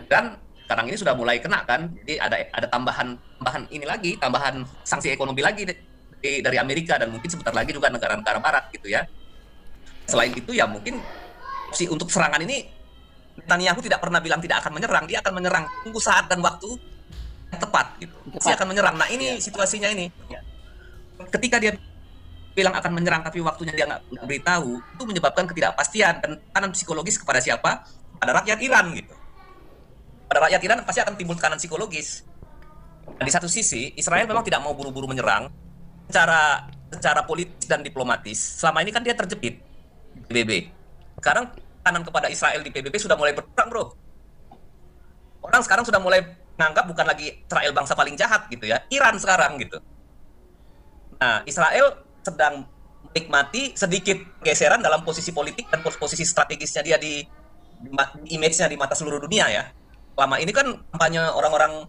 Dan sekarang ini sudah mulai kena kan, jadi ada tambahan ini lagi, tambahan sanksi ekonomi lagi dari Amerika dan mungkin sebentar lagi juga negara-negara Barat gitu ya. Selain itu ya mungkin opsi untuk serangan ini Netanyahu tidak pernah bilang tidak akan menyerang, dia akan menyerang, tunggu saat dan waktu yang tepat gitu. Dia akan menyerang. Nah ini situasinya ini. Ketika dia bilang akan menyerang tapi waktunya dia nggak beritahu, itu menyebabkan ketidakpastian dan tekanan psikologis kepada siapa? Pada rakyat Iran gitu. Pada rakyat Iran pasti akan timbul tekanan psikologis. Dan di satu sisi Israel memang tidak mau buru-buru menyerang. Secara politis dan diplomatis, selama ini kan dia terjepit di PBB. Sekarang tekanan kepada Israel di PBB sudah mulai berkurang, Bro. Orang sekarang sudah mulai menganggap bukan lagi Israel bangsa paling jahat gitu ya, Iran sekarang gitu. Nah, Israel sedang menikmati sedikit geseran dalam posisi politik dan posisi strategisnya dia di image-nya di mata seluruh dunia ya. Lama ini kan kampanye orang-orang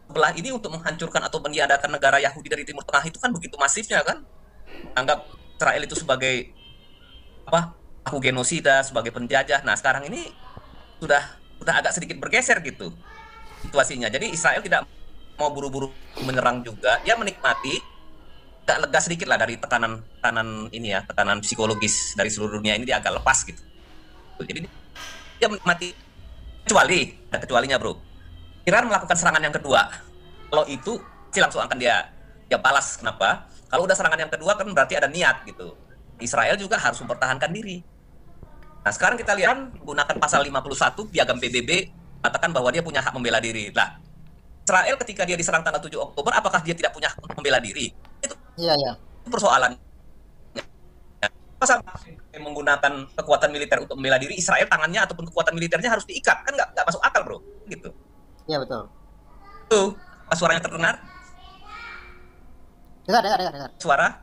sebelah ini untuk menghancurkan atau meniadakan negara Yahudi dari Timur Tengah itu kan begitu masifnya kan, menganggap Israel itu sebagai pelaku genosida, sebagai penjajah. Nah sekarang ini sudah agak sedikit bergeser gitu situasinya. Jadi Israel tidak mau buru-buru menyerang juga, dia menikmati agak lega sedikit lah dari tekanan ini ya, tekanan psikologis dari seluruh dunia ini, dia agak lepas gitu. Jadi dia menikmati, kecuali ada kecualinya bro. Iran melakukan serangan yang kedua. Kalau itu sih langsung akan dia balas. Kenapa? Kalau udah serangan yang kedua kan berarti ada niat gitu. Israel juga harus mempertahankan diri. Nah sekarang kita lihat menggunakan pasal 51 Piagam PBB katakan bahwa dia punya hak membela diri. Nah Israel ketika dia diserang tanggal 7 Oktober, apakah dia tidak punya hak untuk membela diri? Itu persoalan. Masa menggunakan kekuatan militer untuk membela diri, Israel tangannya ataupun kekuatan militernya harus diikat, kan nggak masuk akal bro, gitu. Iya betul. Tuh, suaranya terdengar? Dengar. Suara?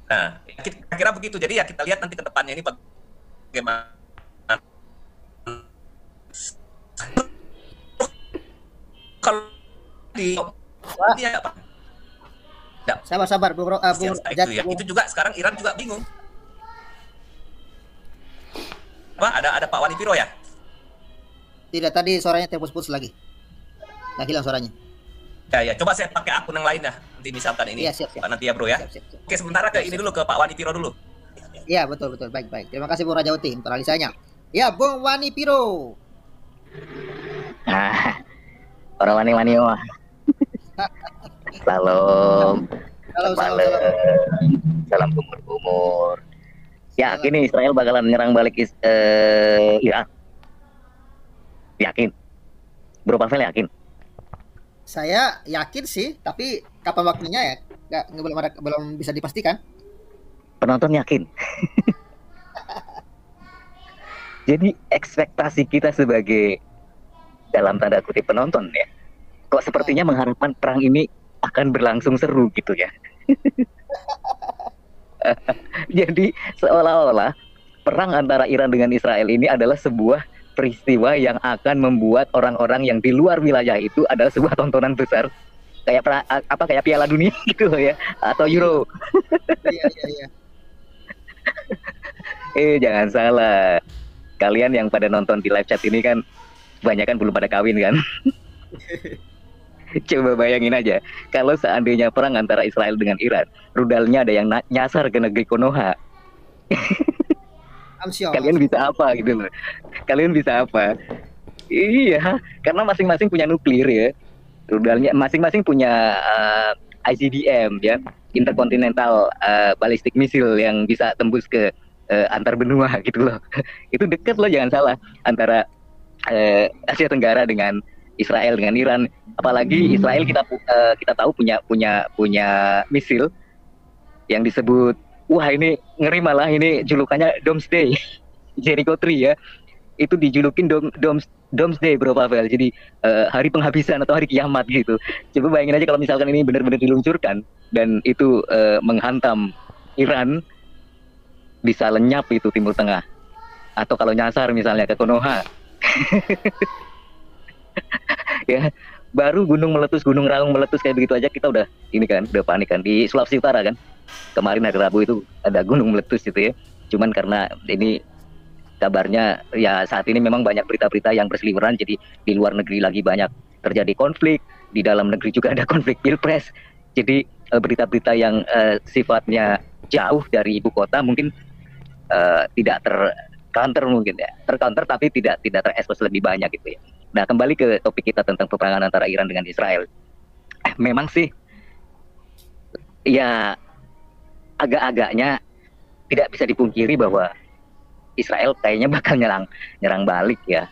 Nah, kira-kira begitu. Jadi ya kita lihat nanti ke depannya ini bagaimana. Kalau di apa? Sabar, Bung. Itu juga sekarang Iran juga bingung. Apa? Ada Pak Wani Piro ya? Tidak, tadi suaranya terputus lagi. Nah, hilang suaranya. Ya, coba saya pakai akun yang lain dah. Nanti misalkan ini. Iya, siap. Nanti ya, bro ya. Siap. Oke, sementara ke ini dulu, ke Pak Wani Piro dulu. Iya, betul. Baik. Terima kasih Bung Rajawati untuk analisanya. Ya, Bung Wani Piro. Orang wani-wani mah. Salam. Salam kumur-kumur. Yakin nih Israel bakalan nyerang balik Irak? Yakin? Bro Pavel yakin? Saya yakin sih, tapi kapan waktunya ya? Belum bisa dipastikan. Penonton yakin? Jadi ekspektasi kita sebagai dalam tanda kutip penonton ya, kok sepertinya mengharapkan perang ini akan berlangsung seru gitu ya. Jadi seolah-olah perang antara Iran dengan Israel ini adalah sebuah peristiwa yang akan membuat orang-orang yang di luar wilayah itu adalah sebuah tontonan besar kayak kayak Piala Dunia gitu loh ya, atau Euro. Iya. Jangan salah. Kalian yang pada nonton di live chat ini kan banyak kan belum pada kawin kan. Coba bayangin aja kalau seandainya perang antara Israel dengan Iran, rudalnya ada yang nyasar ke negeri Konoha. Kalian bisa apa gitu loh. Kalian bisa apa? Iya, karena masing-masing punya nuklir ya. Rudalnya masing-masing punya ICBM ya, intercontinental ballistic missile yang bisa tembus ke antar benua gitu loh. Itu dekat loh, jangan salah, antara Asia Tenggara dengan Israel dengan Iran. Apalagi Israel kita tahu punya misil yang disebut, wah ini ngeri, malah ini julukannya Doomsday. Jericho 3 ya. Itu dijulukin Doomsday Bro Pavel. Jadi hari penghabisan atau hari kiamat gitu. Coba bayangin aja kalau misalkan ini benar-benar diluncurkan dan itu menghantam Iran, bisa lenyap itu Timur Tengah. Atau kalau nyasar misalnya ke Konoha. Ya, baru gunung meletus, gunung Raung meletus kayak begitu aja kita udah panik kan. Di Sulawesi Utara kan kemarin hari Rabu itu ada gunung meletus gitu ya. Cuman karena ini kabarnya ya saat ini memang banyak berita-berita yang berseliweran, jadi di luar negeri lagi banyak terjadi konflik, di dalam negeri juga ada konflik pilpres. Jadi berita-berita yang sifatnya jauh dari ibu kota mungkin tidak tercounter mungkin ya, tercounter tapi tidak terekspos lebih banyak gitu ya. Nah, kembali ke topik kita tentang peperangan antara Iran dengan Israel. Memang sih ya agak-agaknya tidak bisa dipungkiri bahwa Israel kayaknya bakal nyerang balik ya.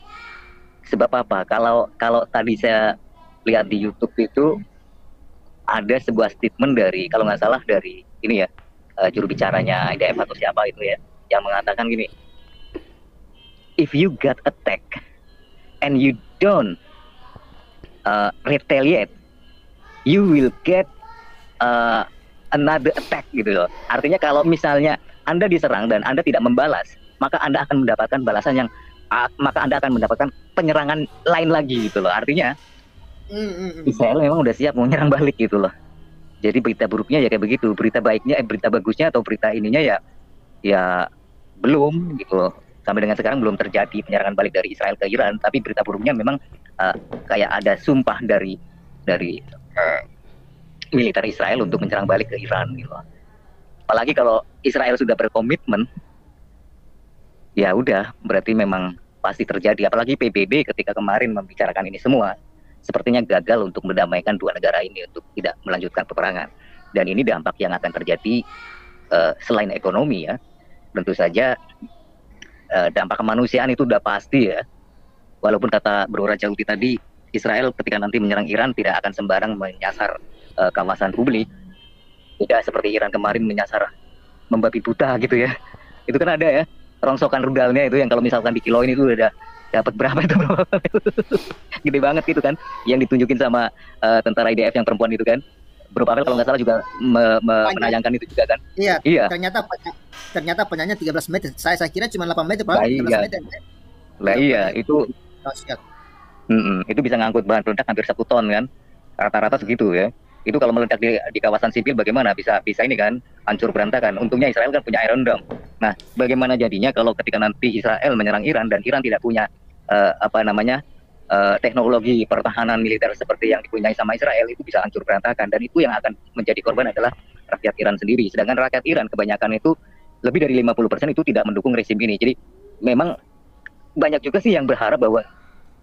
Sebab apa? Kalau tadi saya lihat di YouTube itu ada sebuah statement dari, kalau nggak salah dari ini ya, juru bicaranya IDF atau siapa itu ya, yang mengatakan gini, if you get attacked and you don't retaliate, you will get another attack gitu loh. Artinya kalau misalnya Anda diserang dan Anda tidak membalas, maka Anda akan mendapatkan balasan yang Anda akan mendapatkan penyerangan lain lagi gitu loh. Artinya Israel memang udah siap mau nyerang balik gitu loh. Jadi berita buruknya ya kayak begitu, berita baiknya berita bagusnya atau berita ininya ya belum gitu loh. Sampai dengan sekarang belum terjadi penyerangan balik dari Israel ke Iran, tapi berita buruknya memang kayak ada sumpah dari militer Israel untuk menyerang balik ke Iran gitu. Apalagi kalau Israel sudah berkomitmen, ya udah berarti memang pasti terjadi. Apalagi PBB ketika kemarin membicarakan ini semua, sepertinya gagal untuk mendamaikan dua negara ini untuk tidak melanjutkan peperangan. Dan ini dampak yang akan terjadi selain ekonomi ya, tentu saja dampak kemanusiaan itu udah pasti ya. Walaupun kata Bro Raja Uti tadi, Israel ketika nanti menyerang Iran tidak akan sembarang menyasar kawasan publik. Tidak seperti Iran kemarin menyasar membabi buta gitu ya. Itu kan ada ya, rongsokan rudalnya itu yang kalau misalkan dikiloin itu udah dapat berapa itu bro? Gede banget gitu kan, yang ditunjukin sama tentara IDF yang perempuan itu kan. Bro Pavel kalau nggak salah juga menayangkan itu juga kan. Iya. Ternyata panjangnya 13 meter. Saya kira cuma 8 meter, Pak. 13 meter. Lah iya, itu itu bisa ngangkut bahan peledak hampir 1 ton kan. Rata-rata segitu ya. Itu kalau meledak di kawasan sipil bagaimana bisa ini kan hancur berantakan. Untungnya Israel kan punya Iron Dome. Nah, bagaimana jadinya kalau ketika nanti Israel menyerang Iran dan Iran tidak punya teknologi pertahanan militer seperti yang dipunyai sama Israel, itu bisa hancur berantakan, dan itu yang akan menjadi korban adalah rakyat Iran sendiri. Sedangkan rakyat Iran kebanyakan itu lebih dari 50% itu tidak mendukung rezim ini. Jadi memang banyak juga sih yang berharap bahwa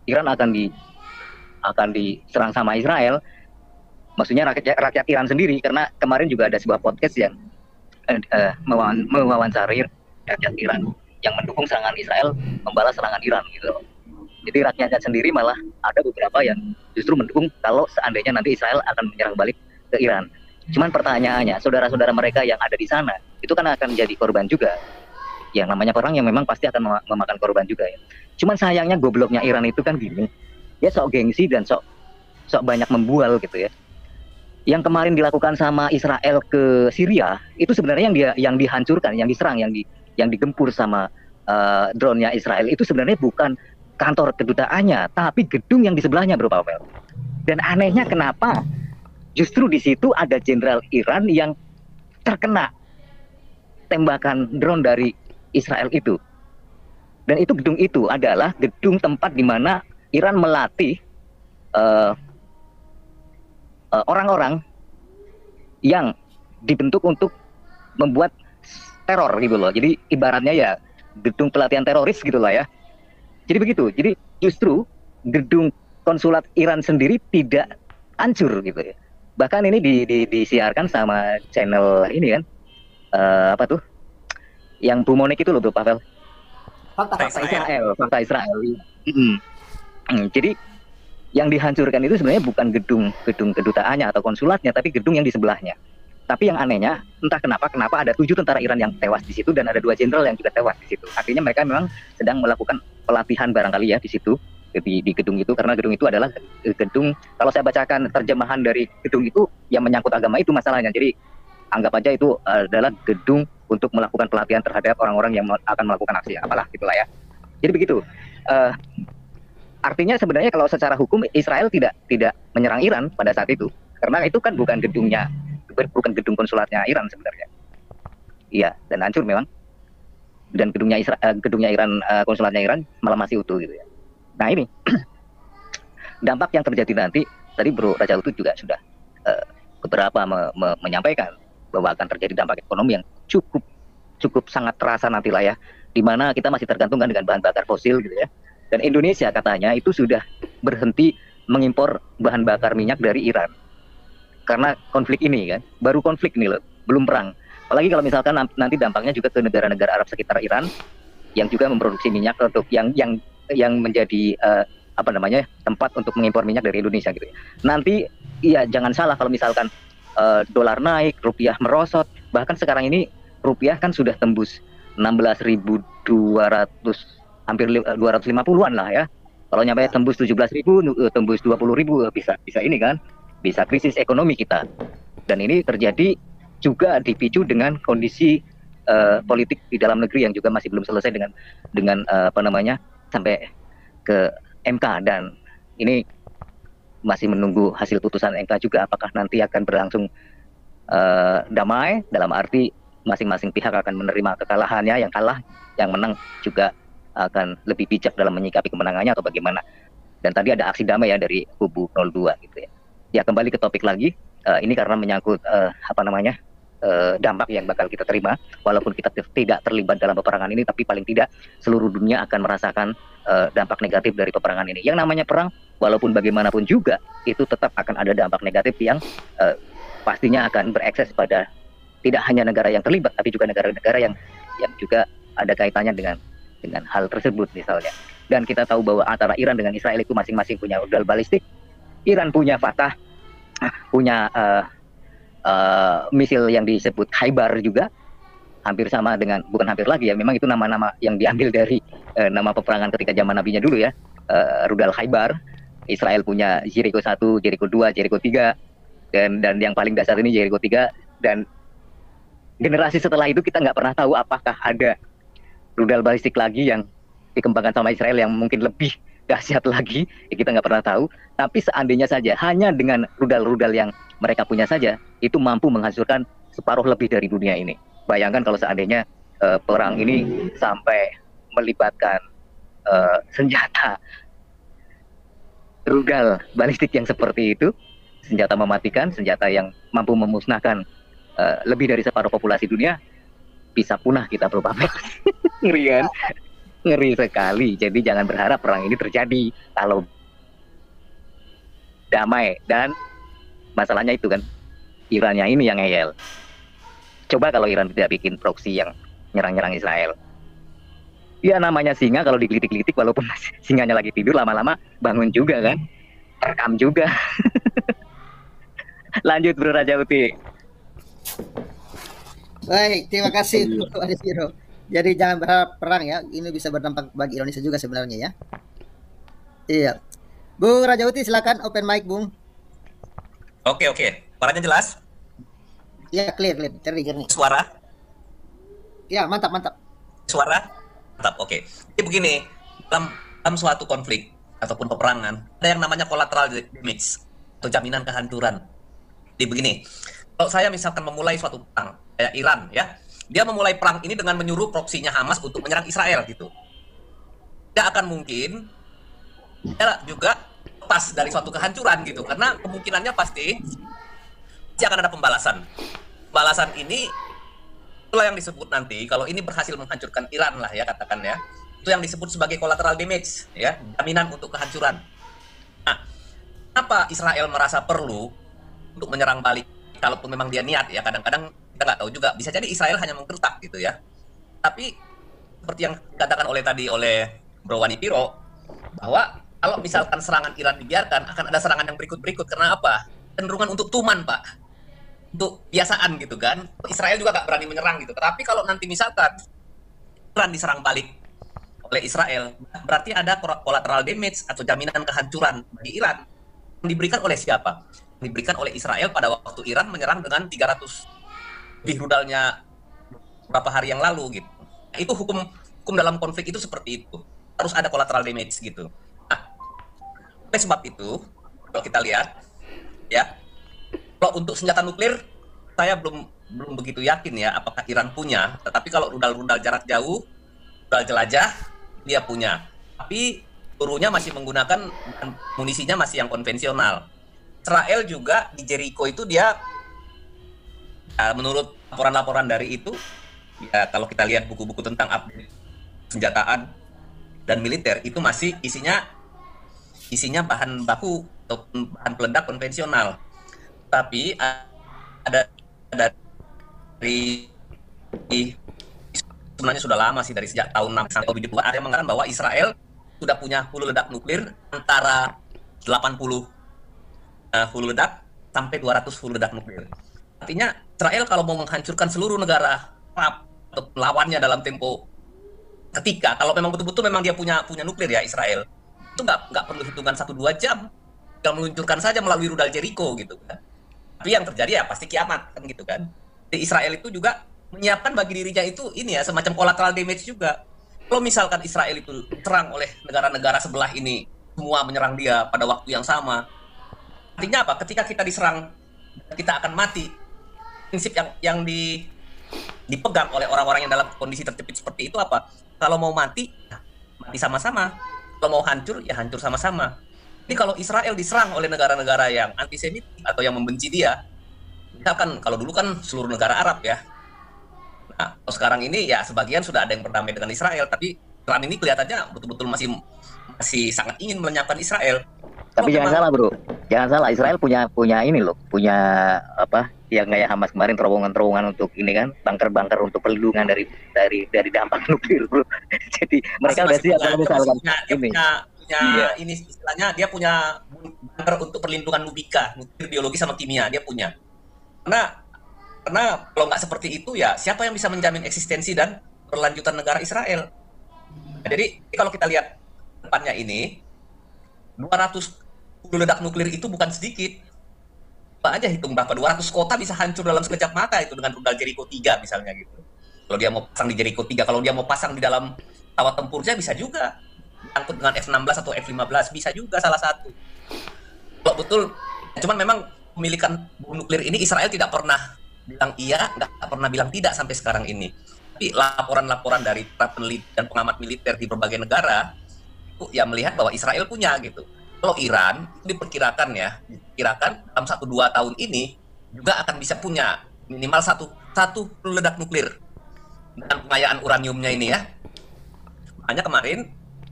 Iran akan diserang sama Israel. Maksudnya rakyat Iran sendiri, karena kemarin juga ada sebuah podcast yang mewawancari rakyat Iran yang mendukung serangan Israel membalas serangan Iran gitu. Jadi rakyatnya sendiri malah ada beberapa yang justru mendukung kalau seandainya nanti Israel akan menyerang balik ke Iran. Cuman pertanyaannya, saudara-saudara mereka yang ada di sana itu kan akan jadi korban juga. Yang namanya perang yang memang pasti akan memakan korban juga ya. Cuman sayangnya gobloknya Iran itu kan gini, dia sok gengsi dan sok banyak membual gitu ya. Yang kemarin dilakukan sama Israel ke Syria itu sebenarnya yang dihancurkan, yang diserang, yang digempur sama drone-nya Israel itu sebenarnya bukan kantor kedutaannya, tapi gedung yang di sebelahnya, Bro Pavel. Dan anehnya kenapa justru di situ ada jenderal Iran yang terkena tembakan drone dari Israel itu. Dan itu gedung itu adalah gedung tempat di mana Iran melatih orang-orang yang dibentuk untuk membuat teror gitu loh. Jadi ibaratnya ya gedung pelatihan teroris gitu lah ya. Jadi begitu. Jadi justru gedung konsulat Iran sendiri tidak hancur gitu ya. Bahkan ini disiarkan sama channel ini kan, apa tuh? Yang Bu Monik itu loh, Bro Pavel. Fakta Israel. Jadi yang dihancurkan itu sebenarnya bukan gedung kedutaannya atau konsulatnya, tapi gedung yang di sebelahnya. Tapi yang anehnya, entah kenapa ada 7 tentara Iran yang tewas di situ dan ada 2 jenderal yang juga tewas di situ. Artinya mereka memang sedang melakukan pelatihan barangkali ya di situ, di gedung itu, karena gedung itu adalah gedung, kalau saya bacakan terjemahan dari gedung itu yang menyangkut agama itu masalahnya. Jadi anggap aja itu adalah gedung untuk melakukan pelatihan terhadap orang-orang yang akan melakukan aksi apalah gitulah ya. Jadi begitu. Artinya sebenarnya kalau secara hukum Israel tidak menyerang Iran pada saat itu, karena itu kan bukan gedung konsulatnya Iran sebenarnya. Iya, dan hancur memang. Dan gedungnya Iran, konsulatnya Iran malah masih utuh gitu ya. Nah ini dampak yang terjadi nanti, tadi Bro Raja Utu juga sudah beberapa menyampaikan bahwa akan terjadi dampak ekonomi yang cukup sangat terasa nanti lah ya, di mana kita masih tergantung kan dengan bahan bakar fosil gitu ya. Dan Indonesia katanya itu sudah berhenti mengimpor bahan bakar minyak dari Iran karena konflik ini kan, baru konflik nih loh, belum perang. Apalagi kalau misalkan nanti dampaknya juga ke negara-negara Arab sekitar Iran yang juga memproduksi minyak untuk yang menjadi tempat untuk mengimpor minyak dari Indonesia gitu ya. Nanti ya jangan salah kalau misalkan dolar naik, rupiah merosot, bahkan sekarang ini rupiah kan sudah tembus 16.200, hampir 250-an lah ya. Kalau nyampe tembus 17.000, tembus 20.000 bisa ini kan, bisa krisis ekonomi kita. Dan ini terjadi juga dipicu dengan kondisi politik di dalam negeri yang juga masih belum selesai dengan sampai ke MK, dan ini masih menunggu hasil putusan MK juga apakah nanti akan berlangsung damai, dalam arti masing-masing pihak akan menerima kekalahannya, yang kalah, yang menang juga akan lebih bijak dalam menyikapi kemenangannya atau bagaimana. Dan tadi ada aksi damai ya dari kubu 02 gitu ya. Ya kembali ke topik lagi, Ini karena menyangkut dampak yang bakal kita terima, walaupun kita tidak terlibat dalam peperangan ini, tapi paling tidak seluruh dunia akan merasakan dampak negatif dari peperangan ini. Yang namanya perang, walaupun bagaimanapun juga, itu tetap akan ada dampak negatif yang pastinya akan berekses pada tidak hanya negara yang terlibat, tapi juga negara-negara yang juga ada kaitannya dengan hal tersebut misalnya. Dan kita tahu bahwa antara Iran dengan Israel itu masing-masing punya rudal balistik. Iran punya Fatah, punya misil yang disebut Khaybar juga, hampir sama dengan, bukan hampir lagi ya, memang itu nama-nama yang diambil dari nama peperangan ketika zaman nabinya dulu ya, rudal Khaybar. Israel punya Jericho 1, Jericho 2, Jericho 3, dan yang paling dasar ini Jericho 3, dan generasi setelah itu kita nggak pernah tahu apakah ada rudal balistik lagi yang dikembangkan sama Israel yang mungkin lebih dahsyat lagi, ya kita nggak pernah tahu. Tapi seandainya saja hanya dengan rudal-rudal yang mereka punya saja, itu mampu menghancurkan separuh lebih dari dunia ini. Bayangkan kalau seandainya perang ini sampai melibatkan senjata rudal balistik yang seperti itu, senjata mematikan, senjata yang mampu memusnahkan lebih dari separuh populasi dunia, bisa punah kita, Bro Pamit. Ngeri kan? Ngeri sekali. Jadi jangan berharap perang ini terjadi kalau damai. Dan masalahnya itu kan, Irannya ini yang ngeyel. Coba kalau Iran tidak bikin proksi yang nyerang-nyerang Israel. Ya namanya singa, kalau digelitik-gelitik walaupun singanya lagi tidur, lama-lama bangun juga kan, rekam juga. Lanjut Bro Rajauti. Baik, terima kasih Bro Aditiro. Jadi jangan berharap perang ya, ini bisa berdampak bagi Indonesia juga sebenarnya ya. Iya. Bung Rajauti silakan open mic Bung. Oke. Suaranya jelas? Ya, clear, jernih. Suara? Ya, mantap. Suara? Mantap, oke. Jadi begini, dalam suatu konflik ataupun peperangan, ada yang namanya collateral damage atau jaminan kehancuran. Jadi begini, kalau saya misalkan memulai suatu perang, kayak Iran ya, dia memulai perang ini dengan menyuruh proksinya Hamas untuk menyerang Israel gitu. Tidak akan mungkin dia juga lepas dari suatu kehancuran gitu, karena kemungkinannya pasti akan ada pembalasan. Pembalasan ini itulah yang disebut nanti, kalau ini berhasil menghancurkan Iran lah ya katakan ya, itu yang disebut sebagai collateral damage ya, jaminan untuk kehancuran. Nah, kenapa Israel merasa perlu untuk menyerang balik? Kalaupun memang dia niat ya, kadang-kadang kita nggak tahu juga, bisa jadi Israel hanya menggertak gitu ya. Tapi seperti yang dikatakan oleh Bro Wanipiro, bahwa kalau misalkan serangan Iran dibiarkan, akan ada serangan yang berikut-berikut. Karena apa? Cenderungan untuk tuman, Pak. Untuk biasaan gitu kan. Israel juga nggak berani menyerang gitu. Tapi kalau nanti misalkan Iran diserang balik oleh Israel, berarti ada collateral damage atau jaminan kehancuran bagi Iran. Yang diberikan oleh siapa? Diberikan oleh Israel pada waktu Iran menyerang dengan 300 lebih rudalnya beberapa hari yang lalu gitu. Nah, itu hukum dalam konflik itu seperti itu. Harus ada collateral damage gitu. Nah, oleh sebab itu, kalau kita lihat ya, kalau untuk senjata nuklir saya belum begitu yakin ya apakah Iran punya. Tetapi kalau rudal-rudal jarak jauh, rudal jelajah dia punya. Tapi pelurunya masih menggunakan munisinya masih yang konvensional. Israel juga di Jericho itu dia menurut laporan-laporan dari itu ya, kalau kita lihat buku-buku tentang update senjataan dan militer, itu masih isinya bahan baku atau bahan peledak konvensional. Tapi ada dari sebenarnya sudah lama sih, dari sejak tahun 1972 ada yang mengatakan bahwa Israel sudah punya hulu ledak nuklir antara 80 hulu ledak sampai 200 hulu ledak nuklir. Artinya Israel kalau mau menghancurkan seluruh negara Arab atau lawannya dalam tempo ketika, kalau memang betul-betul memang dia punya nuklir ya Israel, itu nggak perlu hitungan 1-2 jam, tinggal meluncurkan saja melalui rudal Jericho gitu kan. Tapi yang terjadi ya pasti kiamat kan gitu kan. Di Israel itu juga menyiapkan bagi dirinya itu ini ya, semacam collateral damage juga. Kalau misalkan Israel itu terang oleh negara-negara sebelah ini, semua menyerang dia pada waktu yang sama, artinya apa? Ketika kita diserang, kita akan mati. Prinsip yang dipegang oleh orang-orang yang dalam kondisi terjepit seperti itu apa? Kalau mau mati, mati sama-sama. Kalau mau hancur, ya hancur sama-sama. Jadi kalau Israel diserang oleh negara-negara yang antisemitik atau yang membenci dia, Misalkan kalau dulu kan seluruh negara Arab ya. Nah, kalau sekarang ini ya sebagian sudah ada yang berdamai dengan Israel, tapi Iran ini kelihatannya betul-betul masih sangat ingin melenyapkan Israel. Tapi jangan salah bro, jangan salah, Israel punya ini loh, punya apa yang kayak Hamas kemarin, terowongan untuk ini kan, bunker-bunker untuk perlindungan dari dampak nuklir bro. Jadi mereka udah siap kalau misalkan ini istilahnya dia punya bunker untuk perlindungan nuklir, biologi sama kimia dia punya. Karena kalau nggak seperti itu ya siapa yang bisa menjamin eksistensi dan berlanjutan negara Israel? Nah, jadi kalau kita lihat depannya ini 200 ledak nuklir itu bukan sedikit. Apa aja hitung berapa 200 kota bisa hancur dalam sekejap mata itu dengan rudal Jericho 3 misalnya gitu. Kalau dia mau pasang di Jericho 3, kalau dia mau pasang di dalam pesawat tempurnya bisa juga. Angkut dengan F-16 atau F-15 bisa juga salah satu. Kalau betul, cuman memang pemilikan bom nuklir ini Israel tidak pernah bilang iya, nggak pernah bilang tidak sampai sekarang ini. Tapi laporan-laporan dari para peneliti dan pengamat militer di berbagai negara itu ya melihat bahwa Israel punya gitu. Kalau Iran diperkirakan dalam 1-2 tahun ini juga akan bisa punya minimal satu ledak nuklir dengan pengayaan uraniumnya ini ya. Makanya kemarin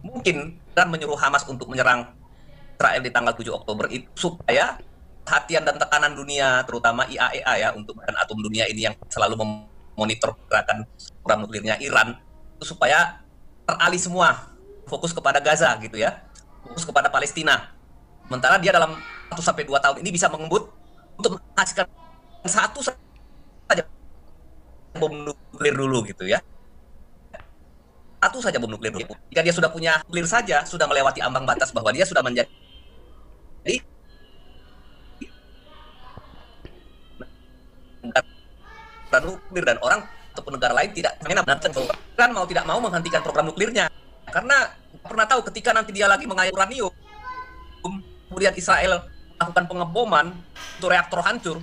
mungkin Iran menyuruh Hamas untuk menyerang Israel di tanggal 7 Oktober itu supaya perhatian dan tekanan dunia, terutama IAEA ya, untuk Badan Atom Dunia ini yang selalu memonitor gerakan program nuklirnya Iran, itu supaya teralih semua, fokus kepada Gaza gitu ya, fokus kepada Palestina. Sementara dia dalam 1-2 tahun ini bisa mengembut untuk menghasilkan satu saja bom nuklir dulu gitu ya. Satu saja bom nuklir dulu. Jika dia sudah punya nuklir saja, sudah melewati ambang batas bahwa dia sudah menjadi negara nuklir, dan orang ataupun negara lain tidak mengenal Iran mau tidak mau menghentikan program nuklirnya karena pernah tahu ketika nanti dia lagi mengayuh uranium, kemudian Israel melakukan pengeboman untuk reaktor hancur,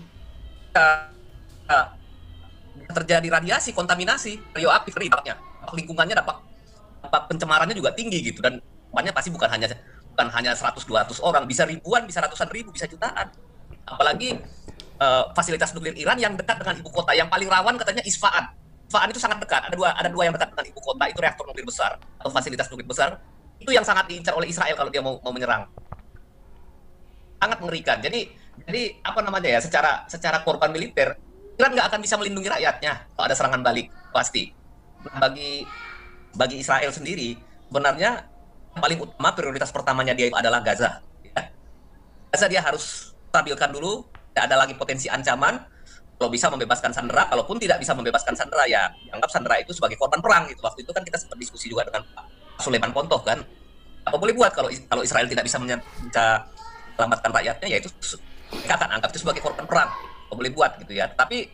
terjadi radiasi, kontaminasi radioaktif, dampaknya lingkungannya dampak pencemarannya juga tinggi gitu, dan banyak pasti bukan hanya 100-200 orang, bisa ribuan, bisa ratusan ribu, bisa jutaan. Apalagi fasilitas nuklir Iran yang dekat dengan ibu kota, yang paling rawan katanya Isfahan. Isfahan itu sangat dekat. Ada dua yang dekat dengan ibu kota, itu reaktor nuklir besar atau fasilitas nuklir besar. Itu yang sangat diincar oleh Israel kalau dia mau menyerang. Sangat mengerikan. Jadi apa namanya ya? Secara korban militer, Iran nggak akan bisa melindungi rakyatnya kalau ada serangan balik pasti. Bagi Israel sendiri, sebenarnya yang paling utama prioritas pertamanya dia itu adalah Gaza. Ya. Gaza dia harus stabilkan dulu. Tidak ada lagi potensi ancaman. Kalau bisa membebaskan sandera, kalaupun tidak bisa membebaskan sandera, ya anggap sandera itu sebagai korban perang gitu. Waktu itu kan kita sempat diskusi juga dengan Pak Sulaiman Pontoh kan. Apa boleh buat kalau Israel tidak bisa menyelamatkan rakyatnya, ya itu mereka akan anggap itu sebagai korban perang. Apa boleh buat gitu ya. Tapi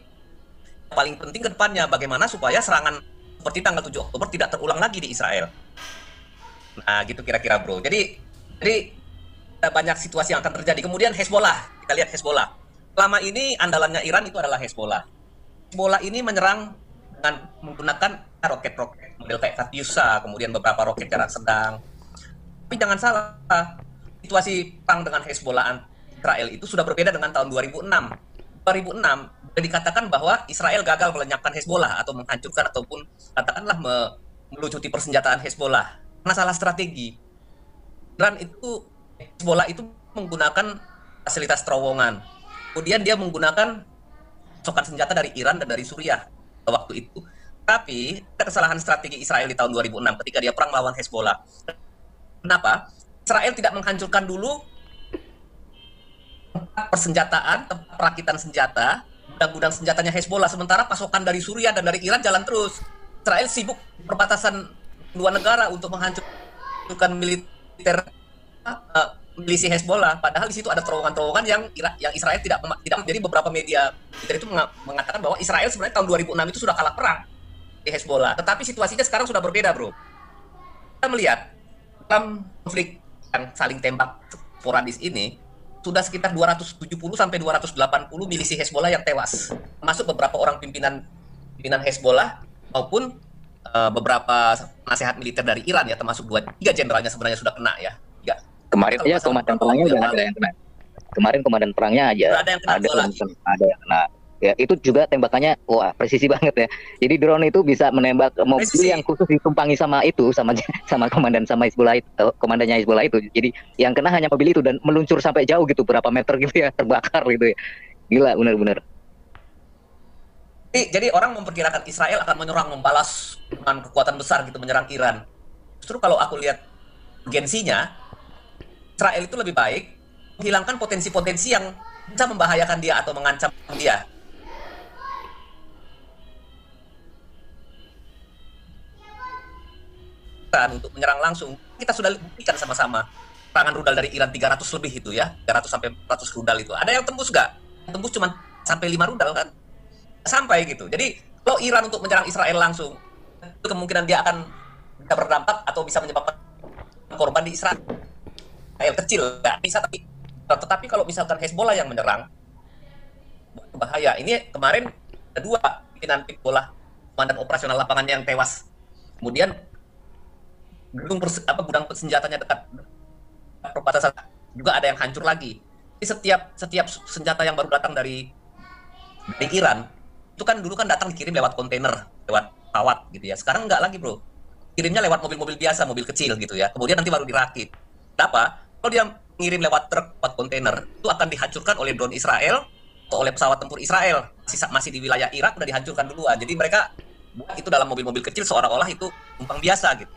yang paling penting ke depannya bagaimana supaya serangan seperti tanggal 7 Oktober tidak terulang lagi di Israel. Nah, gitu kira-kira bro. Jadi banyak situasi yang akan terjadi. Kemudian Hezbollah, kita lihat Hezbollah. Selama ini andalannya Iran itu adalah Hezbollah. Hezbollah ini menyerang dengan menggunakan roket-roket model kayak Katyusha, kemudian beberapa roket jarak sedang. Tapi jangan salah, situasi perang dengan Hezbollah Israel itu sudah berbeda dengan tahun 2006. 2006 boleh dikatakan bahwa Israel gagal melenyapkan Hezbollah atau menghancurkan ataupun katakanlah melucuti persenjataan Hezbollah. Karena salah strategi. Hezbollah itu menggunakan fasilitas terowongan. Kemudian dia menggunakan pasokan senjata dari Iran dan dari Suriah waktu itu. Tapi ada kesalahan strategi Israel di tahun 2006 ketika dia perang melawan Hezbollah. Kenapa? Israel tidak menghancurkan dulu tempat persenjataan, tempat perakitan senjata, gudang-gudang senjatanya Hezbollah, sementara pasokan dari Suriah dan dari Iran jalan terus. Israel sibuk perbatasan dua negara untuk menghancurkan militer milisi Hezbollah, padahal di situ ada terowongan-terowongan yang Israel tidak. Jadi beberapa media itu mengatakan bahwa Israel sebenarnya tahun 2006 itu sudah kalah perang di Hezbollah. Tetapi situasinya sekarang sudah berbeda, bro. Kita melihat dalam konflik yang saling tembak sporadis ini sudah sekitar 270 sampai 280 milisi Hezbollah yang tewas, termasuk beberapa orang pimpinan Hezbollah maupun beberapa nasihat militer dari Iran ya, termasuk 3 jenderalnya sebenarnya sudah kena ya. Kemarin aja komandan perangnya udah ada yang kena. Kemarin komandan perangnya aja ada yang kena. ya itu juga tembakannya wah presisi banget ya. Jadi drone itu bisa menembak mobil Presisi. yang khusus ditumpangi sama itu sama komandan sama Hizbullah komandannya Hizbullah itu. Jadi yang kena hanya mobil itu dan meluncur sampai jauh gitu berapa meter gitu ya, terbakar gitu ya. Gila benar-benar. Jadi orang memperkirakan Israel akan menyerang, membalas dengan kekuatan besar gitu menyerang Iran. Justru kalau aku lihat urgensinya, Israel itu lebih baik menghilangkan potensi-potensi yang bisa membahayakan dia atau mengancam dia. Untuk menyerang langsung, kita sudah buktikan sama-sama serangan rudal dari Iran 300 lebih itu ya, 300 sampai 400 rudal itu. Ada yang tembus nggak? Tembus cuma sampai 5 rudal kan? Sampai gitu. Jadi kalau Iran untuk menyerang Israel langsung, itu kemungkinan dia akan bisa berdampak atau bisa menyebabkan korban di Israel kecil, nggak bisa. Tetapi kalau misalkan Hezbollah yang menyerang, bahaya. Ini kemarin ada 2 pimpinan Hezbollah, komandan operasional lapangannya yang tewas. Kemudian gudang senjatanya dekat perbatasan juga ada yang hancur lagi. Jadi setiap senjata yang baru datang dari Iran itu kan dulu kan datang dikirim lewat kontainer, lewat pesawat gitu ya. Sekarang nggak lagi bro, kirimnya lewat mobil-mobil biasa, mobil kecil gitu ya. Kemudian nanti baru dirakit. Kenapa? Kalau dia ngirim lewat truk, lewat kontainer, itu akan dihancurkan oleh drone Israel atau oleh pesawat tempur Israel. Masih di wilayah Irak udah dihancurkan duluan. Jadi mereka buat itu dalam mobil-mobil kecil seolah-olah itu numpang biasa gitu.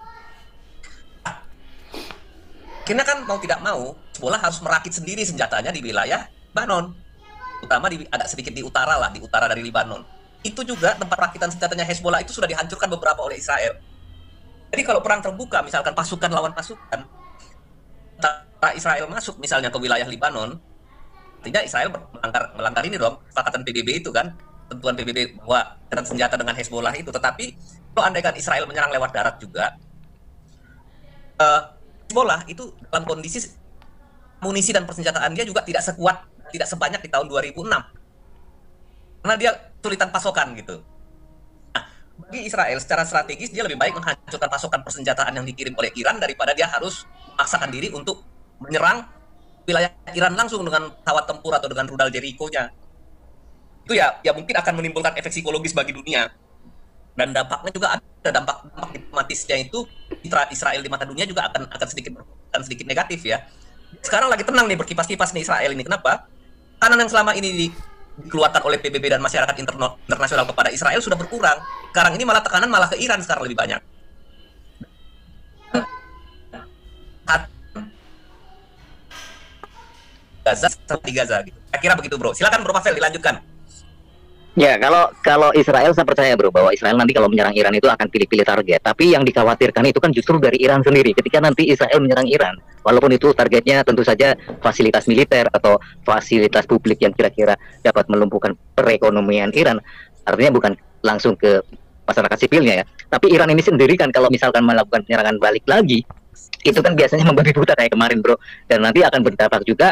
Akhirnya kan mau tidak mau, Hezbollah harus merakit sendiri senjatanya di wilayah Lebanon, terutama agak sedikit di utara lah, di utara dari Lebanon. Itu juga tempat rakitan senjatanya Hezbollah itu sudah dihancurkan beberapa oleh Israel. Jadi kalau perang terbuka, misalkan pasukan lawan pasukan, Israel masuk misalnya ke wilayah Lebanon, artinya Israel melanggar ini dong, kesepakatan PBB itu kan, tentuan PBB bahwa senjata dengan Hezbollah itu. Tetapi kalau andaikan Israel menyerang lewat darat juga, Hezbollah itu dalam kondisi amunisi dan persenjataan dia juga tidak sebanyak di tahun 2006 karena dia kesulitan pasokan gitu. Nah, bagi Israel secara strategis dia lebih baik menghancurkan pasokan persenjataan yang dikirim oleh Iran daripada dia harus memaksakan diri untuk menyerang wilayah Iran langsung dengan pesawat tempur atau dengan rudal Jericho-nya. Itu ya mungkin akan menimbulkan efek psikologis bagi dunia. Dan dampaknya juga ada dampak diplomatisnya itu Israel di mata dunia juga akan sedikit negatif ya. Sekarang lagi tenang nih, berkipas-kipas nih Israel ini. Kenapa? Kanan yang selama ini dikeluarkan oleh PBB dan masyarakat internasional kepada Israel sudah berkurang. Sekarang ini malah tekanan malah ke Iran sekarang lebih banyak. Gaza seperti Gaza gitu. Saya kira begitu bro. Silakan Bro Pavel dilanjutkan. Ya, kalau Israel saya percaya bro bahwa Israel nanti kalau menyerang Iran itu akan pilih-pilih target. Tapi yang dikhawatirkan itu kan justru dari Iran sendiri. Ketika nanti Israel menyerang Iran, walaupun itu targetnya tentu saja fasilitas militer atau fasilitas publik yang kira-kira dapat melumpuhkan perekonomian Iran, artinya bukan langsung ke masyarakat sipilnya ya. Tapi Iran ini sendiri kan kalau misalkan melakukan penyerangan balik lagi, itu kan biasanya membabi buta kayak kemarin bro. Dan nanti akan berdampak juga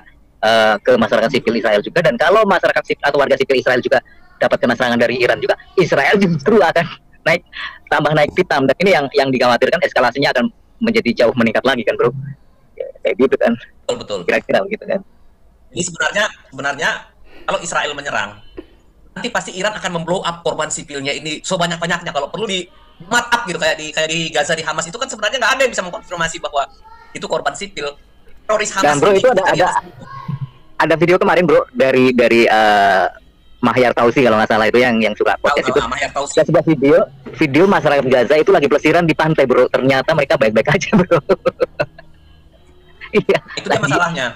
ke masyarakat sipil Israel juga. Dan kalau masyarakat sipil atau warga sipil Israel juga dapat kena serangan dari Iran juga, Israel justru akan tambah naik hitam. Dan ini yang dikhawatirkan eskalasinya akan menjadi jauh meningkat lagi kan bro, kayak gitu kan. Betul. Kira-kira begitu kan. Jadi sebenarnya kalau Israel menyerang, nanti pasti Iran akan memblow up korban sipilnya ini sebanyak-banyaknya. Kalau perlu di mat up gitu kayak di Gaza, di Hamas itu kan sebenarnya nggak ada yang bisa mengkonfirmasi bahwa itu korban sipil. Teroris Hamas. Dan bro itu ada video kemarin bro dari Mahyar Tausi kalau nggak salah itu yang suka podcast itu. Ada sebuah video masyarakat Gaza itu lagi pelesiran di pantai bro. Ternyata mereka baik-baik aja bro. Iya. Itu dia masalahnya.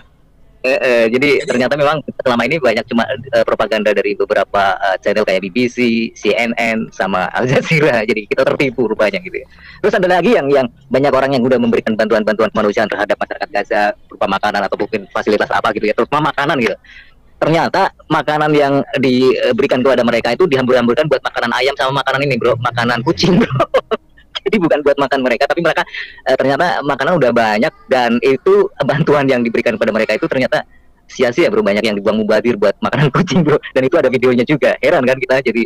Jadi ternyata memang selama ini banyak cuma propaganda dari beberapa channel kayak BBC, CNN, sama Al Jazeera. Jadi kita tertipu rupanya gitu ya. Terus ada lagi yang banyak orang yang udah memberikan bantuan kemanusiaan terhadap masyarakat Gaza berupa makanan atau mungkin fasilitas apa gitu ya, terutama makanan gitu. Ternyata makanan yang diberikan kepada mereka itu dihambur-hamburkan buat makanan ayam sama makanan ini bro, makanan kucing bro. Jadi bukan buat makan mereka, tapi mereka ternyata makanan udah banyak dan itu bantuan yang diberikan kepada mereka itu ternyata sia-sia bro, banyak yang dibuang mubazir buat makanan kucing bro. Dan itu ada videonya juga, heran kan kita. Jadi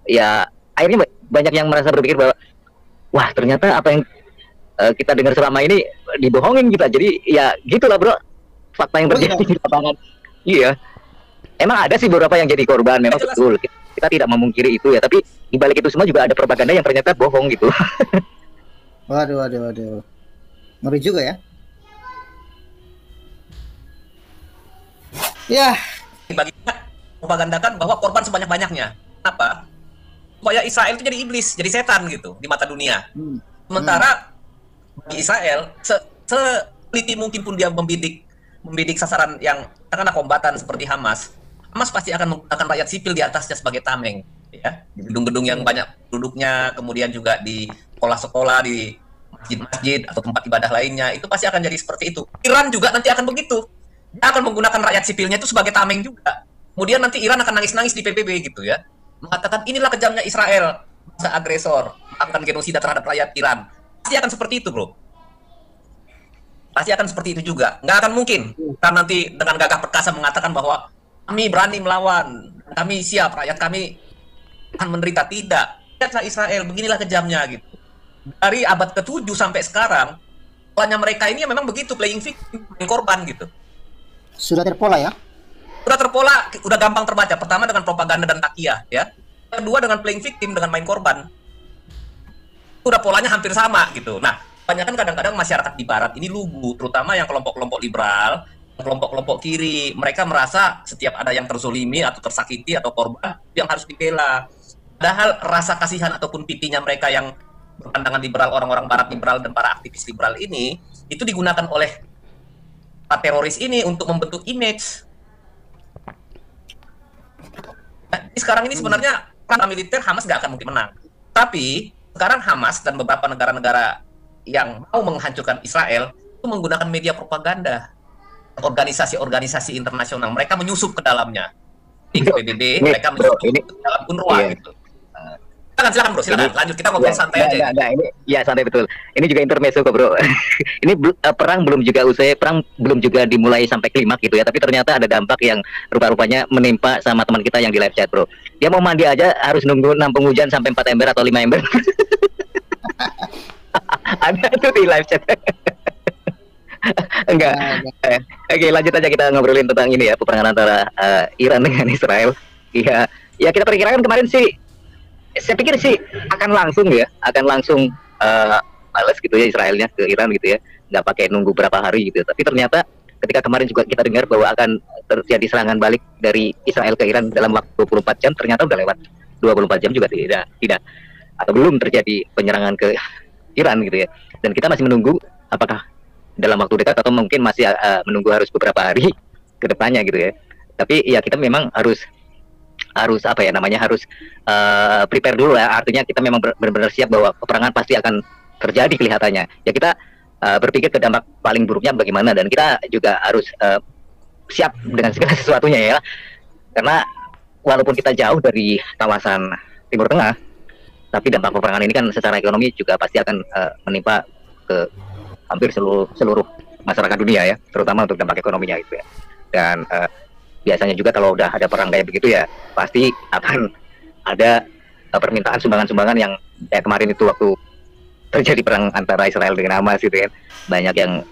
ya akhirnya banyak yang merasa berpikir bahwa wah ternyata apa yang kita dengar selama ini dibohongin kita. Jadi ya gitulah bro, fakta yang terjadi di lapangan. Iya. Emang ada sih beberapa yang jadi korban, memang Jelas. betul. Kita tidak memungkiri itu ya, tapi di balik itu semua juga ada propaganda yang ternyata bohong gitu. Waduh. Ngeri juga ya. Ya, Bagi propagandakan bahwa korban sebanyak-banyaknya. Apa? Supaya Israel itu jadi iblis, jadi setan gitu di mata dunia. Sementara bagi Israel, seliti mungkin pun dia membidik sasaran yang katakanlah kombatan seperti Hamas pasti akan menggunakan rakyat sipil di atasnya sebagai tameng, ya, di gedung-gedung yang banyak penduduknya, kemudian juga di sekolah-sekolah, di masjid-masjid atau tempat ibadah lainnya, itu pasti akan jadi seperti itu. Iran juga nanti akan begitu, dia akan menggunakan rakyat sipilnya itu sebagai tameng juga. Kemudian nanti Iran akan nangis-nangis di PBB gitu ya, mengatakan inilah kejamnya Israel, bangsa agresor, melakukan genosida terhadap rakyat Iran. Pasti akan seperti itu, bro. Pasti akan seperti itu juga. Nggak akan mungkin karena nanti dengan gagah perkasa mengatakan bahwa kami berani melawan, kami siap, rakyat kami akan menderita. Tidak. Lihatlah Israel, beginilah kejamnya gitu. Dari abad ke-7 sampai sekarang, polanya mereka ini memang begitu, playing victim, playing korban gitu. sudah terpola ya. Udah terpola, udah gampang terbaca. Pertama dengan propaganda dan takiyah, ya. Kedua dengan playing victim, dengan main korban. Udah polanya hampir sama gitu. Nah, banyak kan kadang-kadang masyarakat di barat ini lugu, terutama yang kelompok-kelompok liberal, kelompok-kelompok kiri, mereka merasa setiap ada yang terzolimi atau tersakiti atau korban yang harus dibela. Padahal rasa kasihan ataupun pipinya mereka yang berpandangan liberal, orang-orang barat liberal dan para aktivis liberal ini, itu digunakan oleh para teroris ini untuk membentuk image. Nah, sekarang ini sebenarnya perang militer Hamas nggak akan mungkin menang. Tapi sekarang Hamas dan beberapa negara-negara yang mau menghancurkan Israel itu menggunakan media propaganda. Organisasi-organisasi internasional, mereka menyusup ke dalamnya. Di PBB, mereka menyusup ke dalam UNRWA gitu. Silakan bro, lanjut, kita ngobrol santai aja. Ini ya santai betul. Ini juga intermezzo kok bro. Ini perang belum juga usai, perang belum juga dimulai sampai klimaks gitu ya. Tapi ternyata ada dampak yang rupa-rupanya menimpa sama teman kita yang di live chat bro. Dia mau mandi aja harus nunggu nampung hujan sampai 4 ember atau 5 ember. Ada itu di live chat. Enggak. Oke, lanjut aja kita ngobrolin tentang ini ya, peperangan antara Iran dengan Israel. Iya, ya kita perkirakan kemarin sih, saya pikir sih akan langsung balas gitu ya Israelnya ke Iran gitu ya, nggak pakai nunggu berapa hari gitu. Tapi ternyata ketika kemarin juga kita dengar bahwa akan terjadi serangan balik dari Israel ke Iran dalam waktu 24 jam, ternyata udah lewat 24 jam juga tidak atau belum terjadi penyerangan ke Iran gitu ya. Dan kita masih menunggu apakah dalam waktu dekat atau mungkin masih menunggu harus beberapa hari ke depannya gitu ya. Tapi ya kita memang harus apa ya namanya, harus prepare dulu ya. Artinya kita memang benar-benar siap bahwa peperangan pasti akan terjadi kelihatannya. Ya kita berpikir ke dampak paling buruknya bagaimana, dan kita juga harus siap dengan segala sesuatunya ya. Karena walaupun kita jauh dari kawasan Timur Tengah, tapi dampak peperangan ini kan secara ekonomi juga pasti akan menimpa ke hampir seluruh masyarakat dunia ya, terutama untuk dampak ekonominya gitu ya. Dan biasanya juga kalau udah ada perang kayak begitu ya pasti akan ada permintaan sumbangan-sumbangan yang kayak kemarin itu waktu terjadi perang antara Israel dengan Hamas gitu ya, banyak yang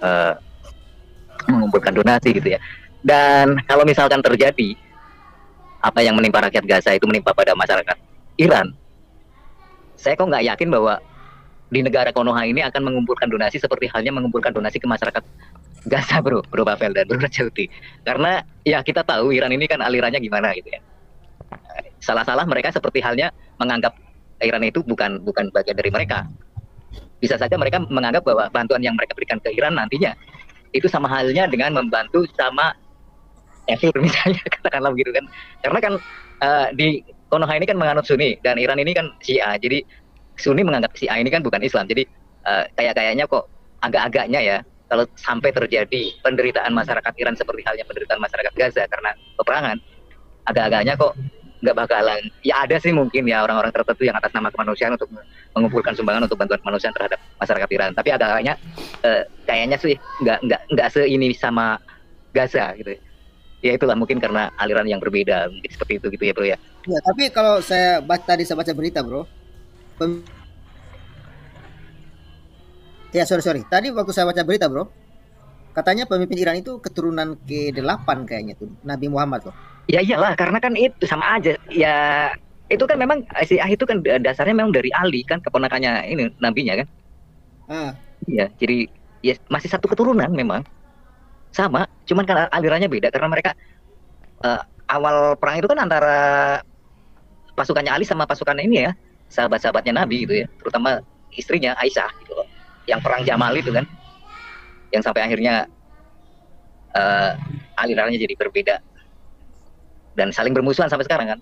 mengumpulkan donasi gitu ya. Dan kalau misalkan terjadi apa yang menimpa rakyat Gaza itu menimpa pada masyarakat Iran, saya kok nggak yakin bahwa di negara Konoha ini akan mengumpulkan donasi seperti halnya mengumpulkan donasi ke masyarakat Gaza bro Pavel dan bro Jauti. Karena ya kita tahu Iran ini kan alirannya gimana gitu ya. Salah-salah mereka seperti halnya menganggap Iran itu bukan bagian dari mereka. Bisa saja mereka menganggap bahwa bantuan yang mereka berikan ke Iran nantinya itu sama halnya dengan membantu sama Efir misalnya, katakanlah begitu kan. Karena kan di Konoha ini kan menganut Sunni dan Iran ini kan Syiah. Jadi Sunni menganggap Syiah ini kan bukan Islam. Jadi kayaknya kok agak-agaknya ya kalau sampai terjadi penderitaan masyarakat Iran seperti halnya penderitaan masyarakat Gaza karena peperangan, agak-agaknya kok nggak bakalan. Ya ada sih mungkin ya orang-orang tertentu yang atas nama kemanusiaan untuk mengumpulkan sumbangan untuk bantuan kemanusiaan terhadap masyarakat Iran. Tapi agak-agaknya kayaknya sih nggak seini sama Gaza gitu. Ya itulah mungkin karena aliran yang berbeda mungkin seperti itu gitu ya bro ya. Ya, tapi kalau saya baca berita bro. Ya sorry. Tadi waktu saya baca berita bro, Katanya pemimpin Iran itu keturunan ke-8 kayaknya tuh, Nabi Muhammad loh. Ya iyalah, karena kan itu sama aja. Ya itu kan memang Syiah itu kan dasarnya memang dari Ali kan, keponakannya ini nabinya kan. Iya, jadi ya masih satu keturunan memang. Sama, cuman kan alirannya beda karena mereka awal perang itu kan antara pasukannya Ali sama pasukan ini ya, sahabat-sahabatnya Nabi gitu ya, terutama istrinya Aisyah gitu loh. Yang perang Jamal itu kan. Yang sampai akhirnya alirannya jadi berbeda dan saling bermusuhan sampai sekarang kan.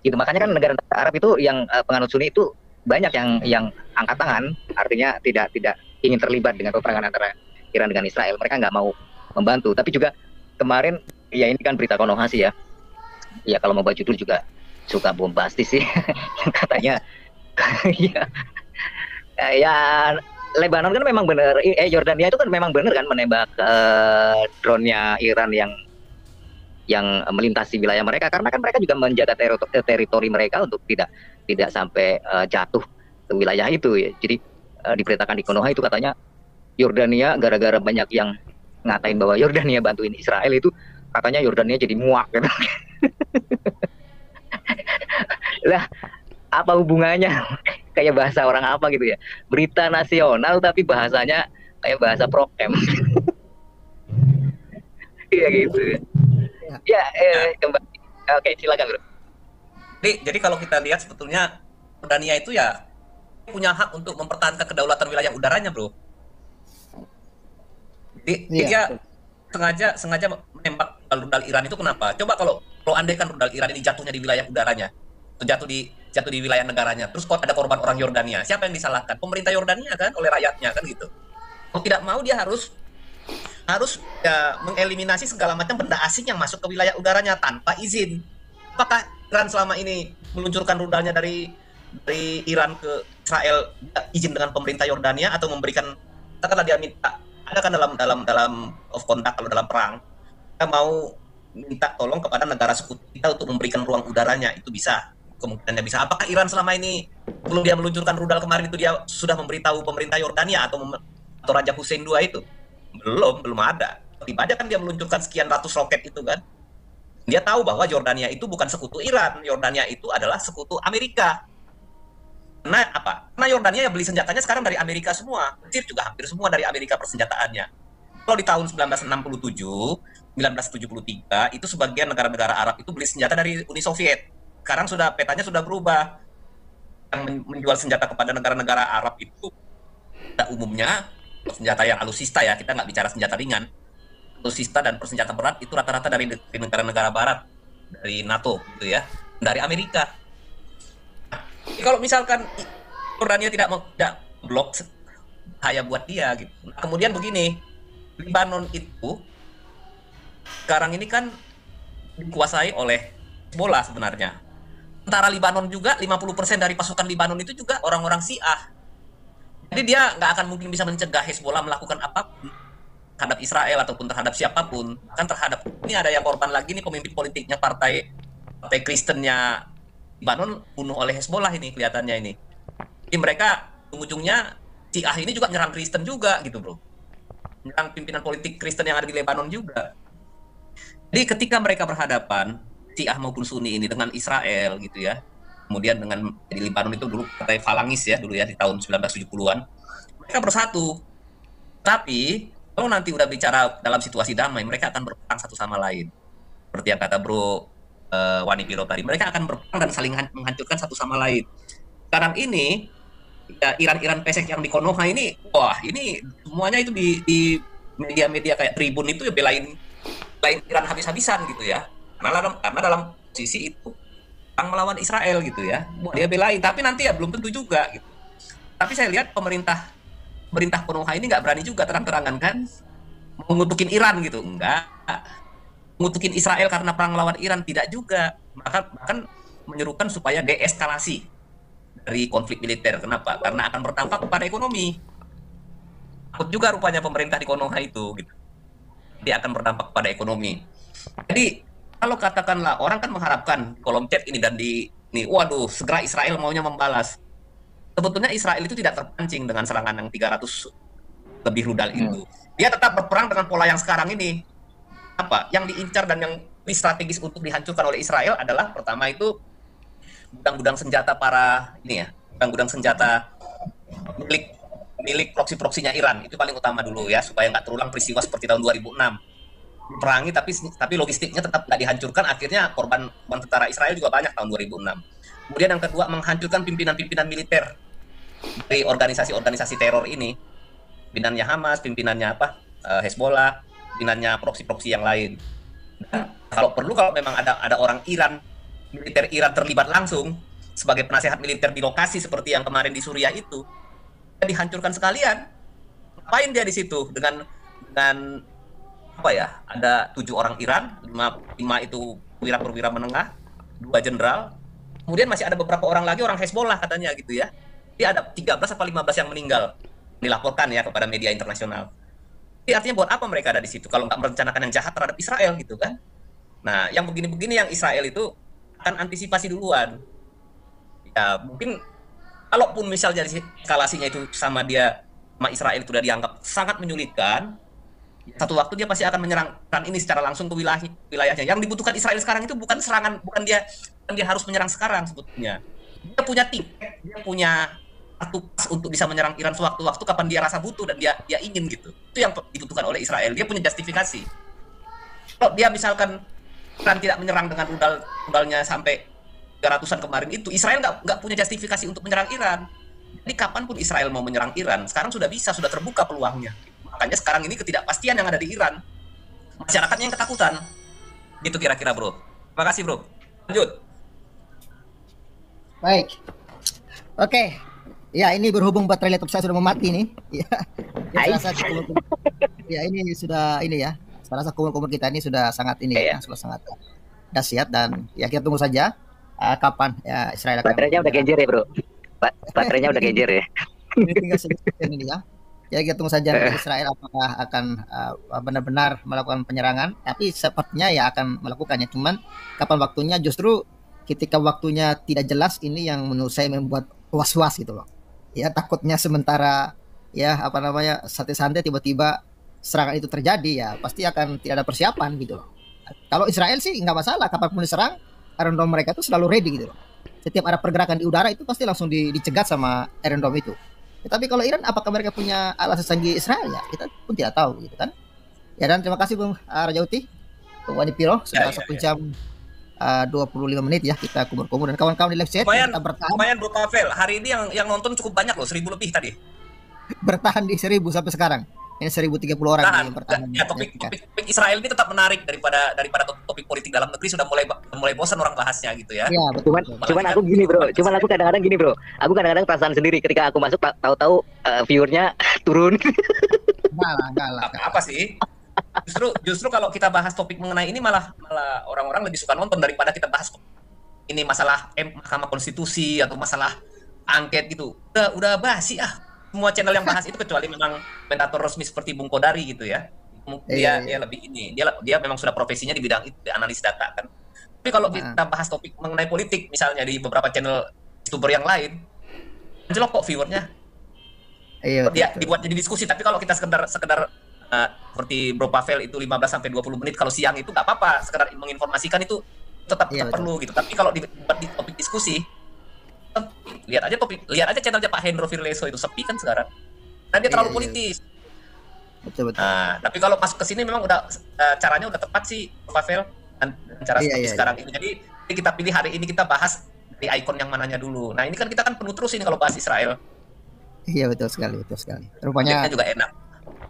Gitu, makanya kan negara Arab itu yang penganut Sunni itu banyak yang angkat tangan, artinya tidak ingin terlibat dengan peperangan antara Iran dengan Israel. Mereka nggak mau membantu. Tapi juga kemarin ya ini kan berita konohasi ya. Ya kalau mau baca judul juga suka bombastis sih. Yang katanya ya Lebanon kan memang benar, Yordania itu kan memang benar kan menembak drone-nya Iran yang melintasi wilayah mereka, karena kan mereka juga menjaga teritori mereka untuk tidak sampai jatuh ke wilayah itu ya. Jadi diberitakan di Konoha itu katanya Yordania gara-gara banyak yang ngatain bahwa Yordania bantuin Israel itu, katanya Yordania jadi muak gitu. Lah apa hubungannya? Kayak bahasa orang apa gitu ya, berita nasional tapi bahasanya kayak bahasa prokem. Iya gitu ya. Kembali, oke silakan bro. Jadi kalau kita lihat sebetulnya Jordania itu ya punya hak untuk mempertahankan kedaulatan wilayah udaranya, bro. Jadi dia sengaja menembak rudal Iran itu kenapa? Coba kalau andaikan rudal Iran ini jatuhnya di wilayah udaranya, jatuh di wilayah negaranya, terus kok ada korban orang Yordania, siapa yang disalahkan? Pemerintah Yordania kan, oleh rakyatnya kan gitu. Kalau tidak mau dia harus ya, mengeliminasi segala macam benda asing yang masuk ke wilayah udaranya tanpa izin. Apakah Iran selama ini meluncurkan rudalnya dari Iran ke Israel izin dengan pemerintah Yordania, atau memberikan, katakanlah dia minta, ada kan dalam of contact kalau dalam perang, kita mau minta tolong kepada negara sekutu kita untuk memberikan ruang udaranya, itu bisa, kemungkinannya bisa. Apakah Iran selama ini sebelum dia meluncurkan rudal kemarin itu dia sudah memberitahu pemerintah Yordania atau Raja Hussein II itu? Belum ada. Tiba aja kan dia meluncurkan sekian ratus roket itu kan. Dia tahu bahwa Yordania itu bukan sekutu Iran, Yordania itu adalah sekutu Amerika. Karena apa? Karena Yordania beli senjatanya sekarang dari Amerika semua. Mesir juga hampir semua dari Amerika persenjataannya. Kalau di tahun 1967, 1973 itu sebagian negara-negara Arab itu beli senjata dari Uni Soviet. Sekarang petanya sudah berubah. Yang menjual senjata kepada negara-negara Arab itu umumnya senjata yang alusista ya, kita nggak bicara senjata ringan. Alusista dan persenjata berat itu rata-rata dari negara-negara Barat, dari NATO gitu ya, dari Amerika. Jadi kalau misalkan Jordania tidak blok, bahaya buat dia gitu. Nah, kemudian begini, Lebanon itu sekarang ini kan dikuasai oleh Hezbollah sebenarnya. Tentara Lebanon juga 50% dari pasukan Lebanon itu juga orang-orang Syiah. Jadi dia nggak akan mungkin bisa mencegah Hezbollah melakukan apapun terhadap Israel ataupun terhadap siapapun. Bahkan terhadap, ini ada yang korban lagi nih, pemimpin politiknya partai Kristennya Lebanon bunuh oleh Hezbollah ini kelihatannya ini. Jadi mereka ujung-ujungnya Syiah ini juga nyerang Kristen juga gitu bro. Nyerang pimpinan politik Kristen yang ada di Lebanon juga. Jadi ketika mereka berhadapan, Syiah maupun Sunni ini dengan Israel gitu ya, kemudian dengan di Lebanon itu dulu partai Falangis ya dulu ya di tahun 1970-an, mereka bersatu. Tapi kalau nanti udah bicara dalam situasi damai, mereka akan berperang satu sama lain. Seperti yang kata Bro Wani Piro tadi, mereka akan berperang dan saling menghancurkan satu sama lain. Sekarang ini ya, Iran pesek yang di Konoha ini, wah ini semuanya itu di media-media kayak Tribun itu ya belain Iran habis-habisan gitu ya. Karena dalam posisi itu melawan Israel gitu ya, dia belain, tapi nanti ya belum tentu juga gitu. Tapi saya lihat pemerintah Konoha ini nggak berani juga terang-terangan kan mengutukin Iran gitu, enggak, mengutukin Israel karena perang melawan Iran tidak juga, bahkan menyerukan supaya deeskalasi dari konflik militer. Kenapa? Karena akan berdampak kepada ekonomi. Takut juga rupanya pemerintah di Konoha itu gitu. Dia akan berdampak kepada ekonomi. Jadi kalau katakanlah orang kan mengharapkan kolom chat ini dan waduh, segera Israel maunya membalas. Sebetulnya Israel itu tidak terpancing dengan serangan yang 300 lebih rudal itu. Dia tetap berperang dengan pola yang sekarang ini. Apa? Yang diincar dan yang lebih strategis untuk dihancurkan oleh Israel adalah pertama itu gudang-gudang senjata gudang-gudang senjata milik proksi-proksinya Iran. Itu paling utama dulu ya, supaya nggak terulang peristiwa seperti tahun 2006. Perangi tapi logistiknya tetap nggak dihancurkan, akhirnya korban tentara Israel juga banyak tahun 2006. Kemudian yang kedua, menghancurkan pimpinan-pimpinan militer dari organisasi-organisasi teror ini, pimpinannya Hamas, pimpinannya Hezbollah, pimpinannya proksi-proksi yang lain. Dan kalau memang ada orang militer Iran terlibat langsung sebagai penasehat militer di lokasi seperti yang kemarin di Suriah itu, dihancurkan sekalian. Ngapain dia di situ dengan ada 7 orang Iran, 5 itu perwira menengah, 2 jenderal. Kemudian masih ada beberapa orang lagi orang Hezbollah katanya gitu ya. Jadi ada 13 atau 15 yang meninggal, dilaporkan ya kepada media internasional. Jadi artinya buat apa mereka ada di situ kalau nggak merencanakan yang jahat terhadap Israel gitu kan? Nah, yang begini-begini yang Israel itu akan antisipasi duluan. Ya mungkin kalaupun misalnya eskalasinya itu sama Israel itu udah dianggap sangat menyulitkan, satu waktu dia pasti akan menyerang ini secara langsung ke wilayahnya. Yang dibutuhkan Israel sekarang itu bukan serangan, bukan dia harus menyerang sekarang sebetulnya. Dia punya tiket, dia punya kartu pas untuk bisa menyerang Iran sewaktu-waktu kapan dia rasa butuh dan dia ingin gitu. Itu yang dibutuhkan oleh Israel. Dia punya justifikasi. Kalau dia misalkan Iran tidak menyerang dengan rudalnya sampai 300-an kemarin itu, Israel nggak punya justifikasi untuk menyerang Iran. Jadi kapanpun Israel mau menyerang Iran, sekarang sudah terbuka peluangnya. Makanya sekarang ini ketidakpastian yang ada di Iran, masyarakatnya yang ketakutan. Itu kira-kira bro. Terima kasih bro. Lanjut. Baik. Oke. Ya, ini berhubung baterai laptop saya sudah mau mati nih. Ya, ini sudah ya. Saya rasa kumur-kumur kita ini sudah sangat sudah sangat dahsyat dan ya kita tunggu saja kapan ya Israel akan. Baterainya udah genjer ya, Bro. Baterainya udah genjer ya. Ini tinggal sedikit ini ya. Jadi kita tunggu saja Israel apakah akan benar-benar melakukan penyerangan. Tapi sepertinya ya akan melakukannya. Cuman kapan waktunya, justru ketika waktunya tidak jelas, ini yang menurut saya membuat was-was gitu loh. Ya takutnya sementara ya santai-santai tiba-tiba serangan itu terjadi, ya pasti akan tidak ada persiapan gitu loh. Kalau Israel sih nggak masalah, kapanpun diserang, Iron Dome mereka itu selalu ready gitu loh. Setiap ada pergerakan di udara itu pasti langsung dicegat sama Iron Dome itu. Ya, tapi kalau Iran, apakah mereka punya alat secanggih Israel ya? Kita pun tidak tahu gitu kan. Ya, dan terima kasih Bung Raja Uti, Bung Wani Piro, sudah 1 jam 25 menit ya kita kumur-kumur, dan kawan-kawan di live chat kita bertahan. Lumayan Bro Pavel, hari ini yang nonton cukup banyak loh, 1.000 lebih tadi. Ya, topik Israel ini tetap menarik daripada topik politik dalam negeri. Sudah mulai bosan orang bahasnya gitu ya. Iya, betul. Cuman aku gini bro, aku kadang-kadang gini bro. Aku kadang-kadang perasaan sendiri ketika aku masuk tahu-tahu viewernya turun. Enggak lah. Apa sih? Justru kalau kita bahas topik mengenai ini malah orang-orang lebih suka nonton daripada kita bahas ini masalah Mahkamah Konstitusi atau masalah angket gitu. Udah basi semua channel yang bahas itu, kecuali memang komentator resmi seperti Bung Kodari gitu ya. Dia lebih ini. Dia memang sudah profesinya di bidang itu, di analis data kan. Tapi kalau kita bahas topik mengenai politik misalnya di beberapa channel YouTuber yang lain, anjlok kok viewernya. Dia dibuat jadi diskusi, tapi kalau kita sekedar seperti Bro Pavel itu 15 sampai 20 menit kalau siang itu nggak apa-apa, sekedar menginformasikan itu tetap perlu gitu. Tapi kalau dibuat di topik diskusi, lihat aja channelnya Pak Hendro Firleso itu sepi kan sekarang. Nah, dia terlalu politis. Betul. Nah, tapi kalau masuk ke sini memang udah caranya udah tepat sih Pavel, dan cara seperti sekarang itu. Jadi kita pilih hari ini kita bahas di ikon yang mananya dulu. Nah, ini kan kita penuh terus ini kalau bahas Israel. Iya, betul sekali. Rupanya juga enak.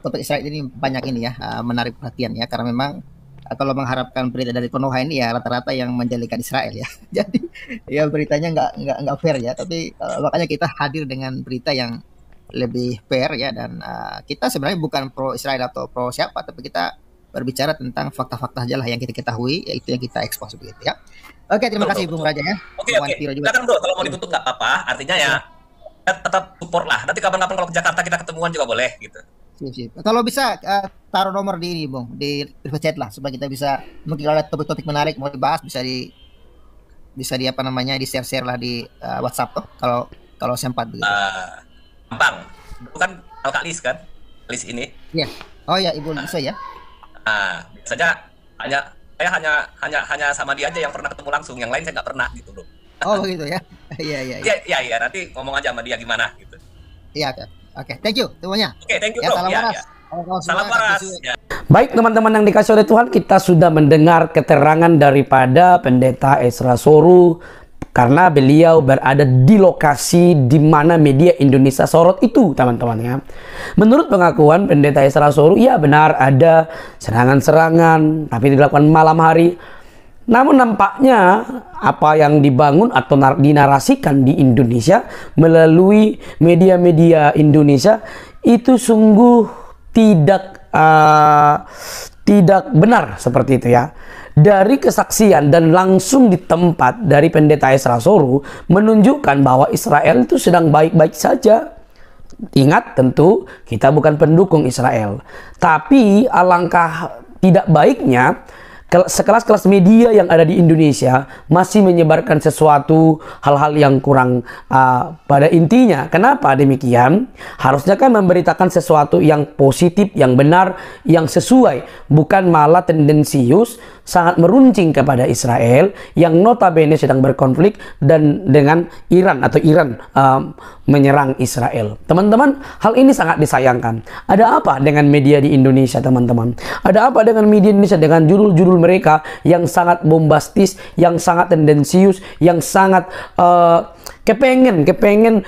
Topik Israel ini banyak ini ya, menarik perhatian ya, karena memang kalau mengharapkan berita dari Konoha ini ya rata-rata yang menjelekan Israel ya. Jadi ya beritanya nggak fair ya. Tapi makanya kita hadir dengan berita yang lebih fair ya, dan kita sebenarnya bukan pro Israel atau pro siapa, tapi kita berbicara tentang fakta-fakta aja lah yang kita ketahui, yaitu yang kita ekspos begitu ya. Oke, terima kasih Bung Raja ya. Oke. Silakan Bro, kalau mau ditutup nggak apa-apa. Artinya ya tetap support lah. Nanti kapan-kapan kalau ke Jakarta kita ketemuan juga boleh gitu. Sip. Kalau bisa taruh nomor di ini Bung, di chat lah, supaya kita bisa, mungkin kalau ada topik-topik menarik mau dibahas bisa di di share lah di WhatsApp tuh kalau sempat begitu. Gampang. Itu kan Alkalis kan. List ini. Iya. Oh ya, Ibu Lisa ya. Nah, biasanya saya hanya sama dia aja yang pernah ketemu langsung, yang lain saya nggak pernah gitu loh. Oh begitu ya. Iya. Iya, nanti ngomong aja sama dia gimana gitu. Iya, oke. Thank you semuanya. Oke, thank you Ya, bro. salam Iya, waras. iya. Kawan-kawan Salam semua, waras. kasih. Ya. Baik teman-teman yang dikasih oleh Tuhan, kita sudah mendengar keterangan daripada Pendeta Ezra Soru karena beliau berada di lokasi di mana media Indonesia sorot itu, teman-teman ya. Menurut pengakuan Pendeta Ezra Soru, ya benar ada serangan-serangan tapi dilakukan malam hari. Namun nampaknya apa yang dibangun atau dinarasikan di Indonesia melalui media-media Indonesia itu sungguh tidak benar seperti itu ya. Dari kesaksian dan langsung di tempat dari Pendeta Ezra Soru menunjukkan bahwa Israel itu sedang baik-baik saja. Ingat, tentu kita bukan pendukung Israel, tapi alangkah tidak baiknya sekelas-kelas media yang ada di Indonesia masih menyebarkan sesuatu hal-hal yang kurang pada intinya. Kenapa demikian? Harusnya kan memberitakan sesuatu yang positif, yang benar, yang sesuai, bukan malah tendensius sangat meruncing kepada Israel yang notabene sedang berkonflik dan dengan Iran atau Iran menyerang Israel. Teman-teman, hal ini sangat disayangkan. Ada apa dengan media di Indonesia, teman-teman? Ada apa dengan media Indonesia dengan judul-judul mereka yang sangat bombastis, yang sangat tendensius, yang sangat kepengen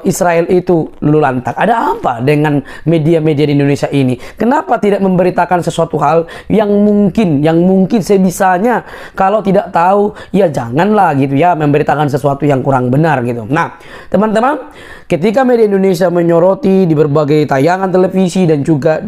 Israel itu lulu lantak? Ada apa dengan media-media di Indonesia ini? Kenapa tidak memberitakan sesuatu hal yang mungkin sebisanya? Kalau tidak tahu, ya janganlah gitu ya memberitakan sesuatu yang kurang benar gitu. Nah, teman-teman, ketika media Indonesia menyoroti di berbagai tayangan televisi dan juga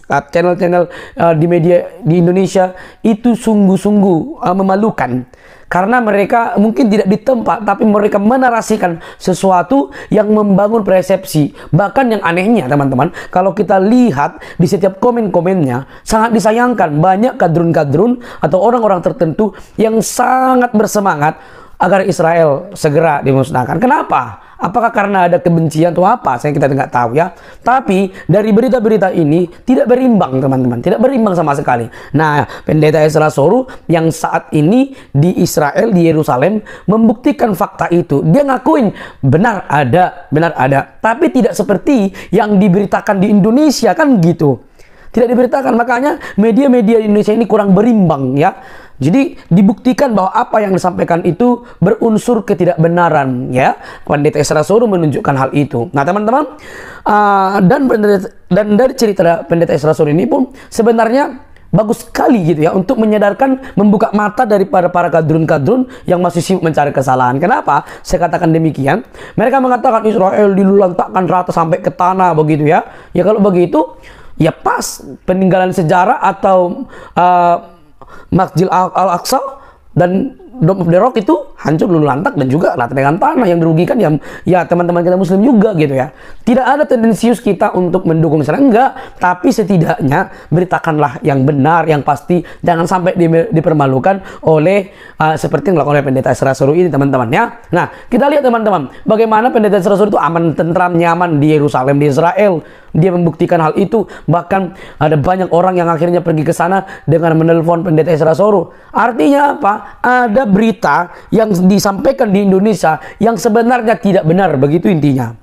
channel-channel di media di Indonesia, itu sungguh-sungguh memalukan. Karena mereka mungkin tidak di tempat, tapi mereka menarasikan sesuatu yang membangun persepsi. Bahkan yang anehnya, teman-teman, kalau kita lihat di setiap komen-komennya, sangat disayangkan banyak kadrun-kadrun atau orang-orang tertentu yang sangat bersemangat agar Israel segera dimusnahkan. Kenapa? Apakah karena ada kebencian atau apa? Kita tidak tahu ya. Tapi dari berita-berita ini tidak berimbang, teman-teman. Tidak berimbang sama sekali. Nah, Pendeta Ezra Soru yang saat ini di Israel, di Yerusalem, membuktikan fakta itu. Dia ngakuin benar ada. Tapi tidak seperti yang diberitakan di Indonesia, kan gitu. Tidak diberitakan. Makanya media-media di Indonesia ini kurang berimbang ya. Jadi dibuktikan bahwa apa yang disampaikan itu berunsur ketidakbenaran ya. Pendeta Ezra Soru menunjukkan hal itu. Nah, teman-teman, dan dari cerita Pendeta Ezra Soru ini pun sebenarnya bagus sekali gitu ya untuk menyadarkan, membuka mata daripada para kadrun-kadrun yang masih sibuk mencari kesalahan. Kenapa saya katakan demikian? Mereka mengatakan Israel dilulantakkan rata sampai ke tanah begitu ya. Ya kalau begitu ya pas peninggalan sejarah atau Masjid Al-Aqsa dan Dome of the Rock itu hancur lulu lantak dan juga rata dengan tanah. Yang dirugikan ya teman-teman kita Muslim juga gitu ya. Tidak ada tendensius kita untuk mendukung Israel, enggak, tapi setidaknya beritakanlah yang benar, yang pasti, jangan sampai dipermalukan oleh seperti yang dilakukan oleh Pendeta Ezra Soru ini, teman-teman ya. Nah, kita lihat teman-teman bagaimana Pendeta Ezra Soru itu aman, tentram, nyaman di Yerusalem, di Israel. Dia membuktikan hal itu. Bahkan ada banyak orang yang akhirnya pergi ke sana dengan menelpon Pendeta Ezra Soru. Artinya apa? Ada berita yang disampaikan di Indonesia yang sebenarnya tidak benar, begitu intinya.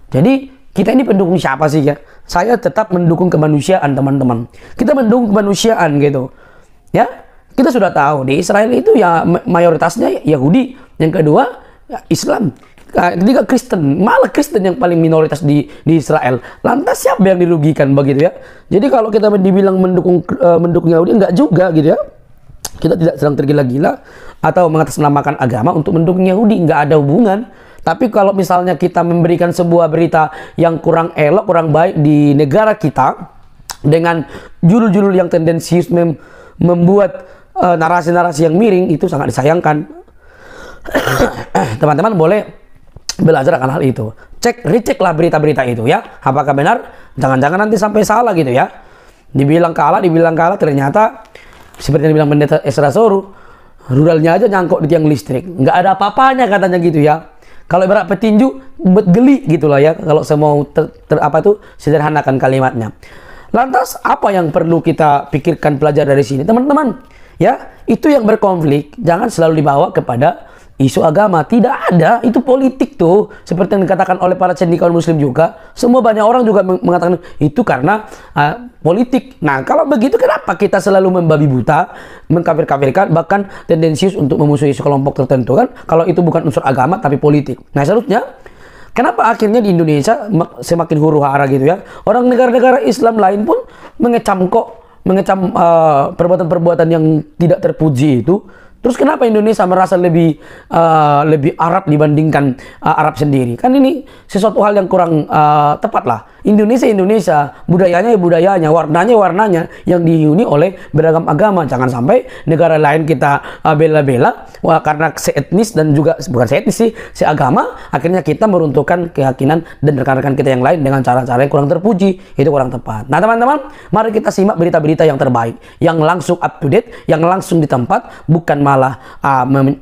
Jadi kita ini pendukung siapa sih ya? Saya tetap mendukung kemanusiaan, teman-teman. Kita mendukung kemanusiaan gitu. Ya, kita sudah tahu di Israel itu ya mayoritasnya Yahudi, yang kedua ya Islam. Ketiga Kristen, malah Kristen yang paling minoritas di Israel. Lantas siapa yang dirugikan begitu ya? Jadi kalau kita dibilang mendukung Yahudi, enggak juga gitu ya. Kita tidak sedang tergila-gila atau mengatasnamakan agama untuk mendukung Yahudi, enggak ada hubungan. Tapi kalau misalnya kita memberikan sebuah berita yang kurang elok, kurang baik di negara kita dengan judul-judul yang tendensius membuat narasi-narasi yang miring, itu sangat disayangkan. Teman-teman boleh belajar akan hal itu. Receklah berita-berita itu ya. Apakah benar? Jangan-jangan nanti sampai salah gitu ya. Dibilang kalah, ternyata seperti yang dibilang Pendeta Ezra Soru, rudalnya aja nyangkut di tiang listrik. Nggak ada apa-apanya katanya gitu ya. Kalau ibarat petinju, buat geli gitulah ya. Kalau saya mau sederhanakan kalimatnya. Lantas apa yang perlu kita pikirkan belajar dari sini, teman-teman? Ya, itu yang berkonflik jangan selalu dibawa kepada isu agama. Tidak ada, itu politik tuh. Seperti yang dikatakan oleh para cendekiawan muslim juga. Semua banyak orang juga mengatakan itu karena politik. Nah, kalau begitu kenapa kita selalu membabi buta, mengkafir-kafirkan, bahkan tendensius untuk memusuhi kelompok tertentu kan? Kalau itu bukan unsur agama tapi politik. Nah, selanjutnya, kenapa akhirnya di Indonesia semakin huru-hara gitu ya? Orang negara-negara Islam lain pun mengecam perbuatan-perbuatan yang tidak terpuji itu. Terus kenapa Indonesia merasa lebih Arab dibandingkan Arab sendiri? Kan ini sesuatu hal yang kurang tepat lah. Indonesia, budayanya, warnanya yang dihuni oleh beragam agama. Jangan sampai negara lain kita bela-bela karena seetnis dan juga bukan seetnis sih, seagama. Akhirnya kita meruntuhkan keyakinan dan rekan-rekan kita yang lain dengan cara-cara yang kurang terpuji. Itu kurang tepat. Nah teman-teman, mari kita simak berita-berita yang terbaik, yang langsung up to date, yang langsung di tempat, bukan malah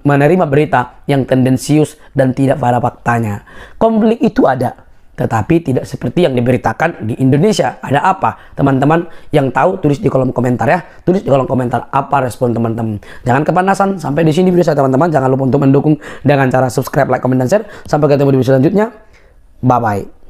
menerima berita yang tendensius dan tidak pada faktanya. Konflik itu ada, tetapi tidak seperti yang diberitakan di Indonesia. Ada apa? Teman-teman yang tahu tulis di kolom komentar ya. Tulis di kolom komentar apa respon teman-teman. Jangan kepanasan. Sampai di sini video saya teman-teman. Jangan lupa untuk mendukung dengan cara subscribe, like, komen, dan share. Sampai ketemu di video selanjutnya. Bye-bye.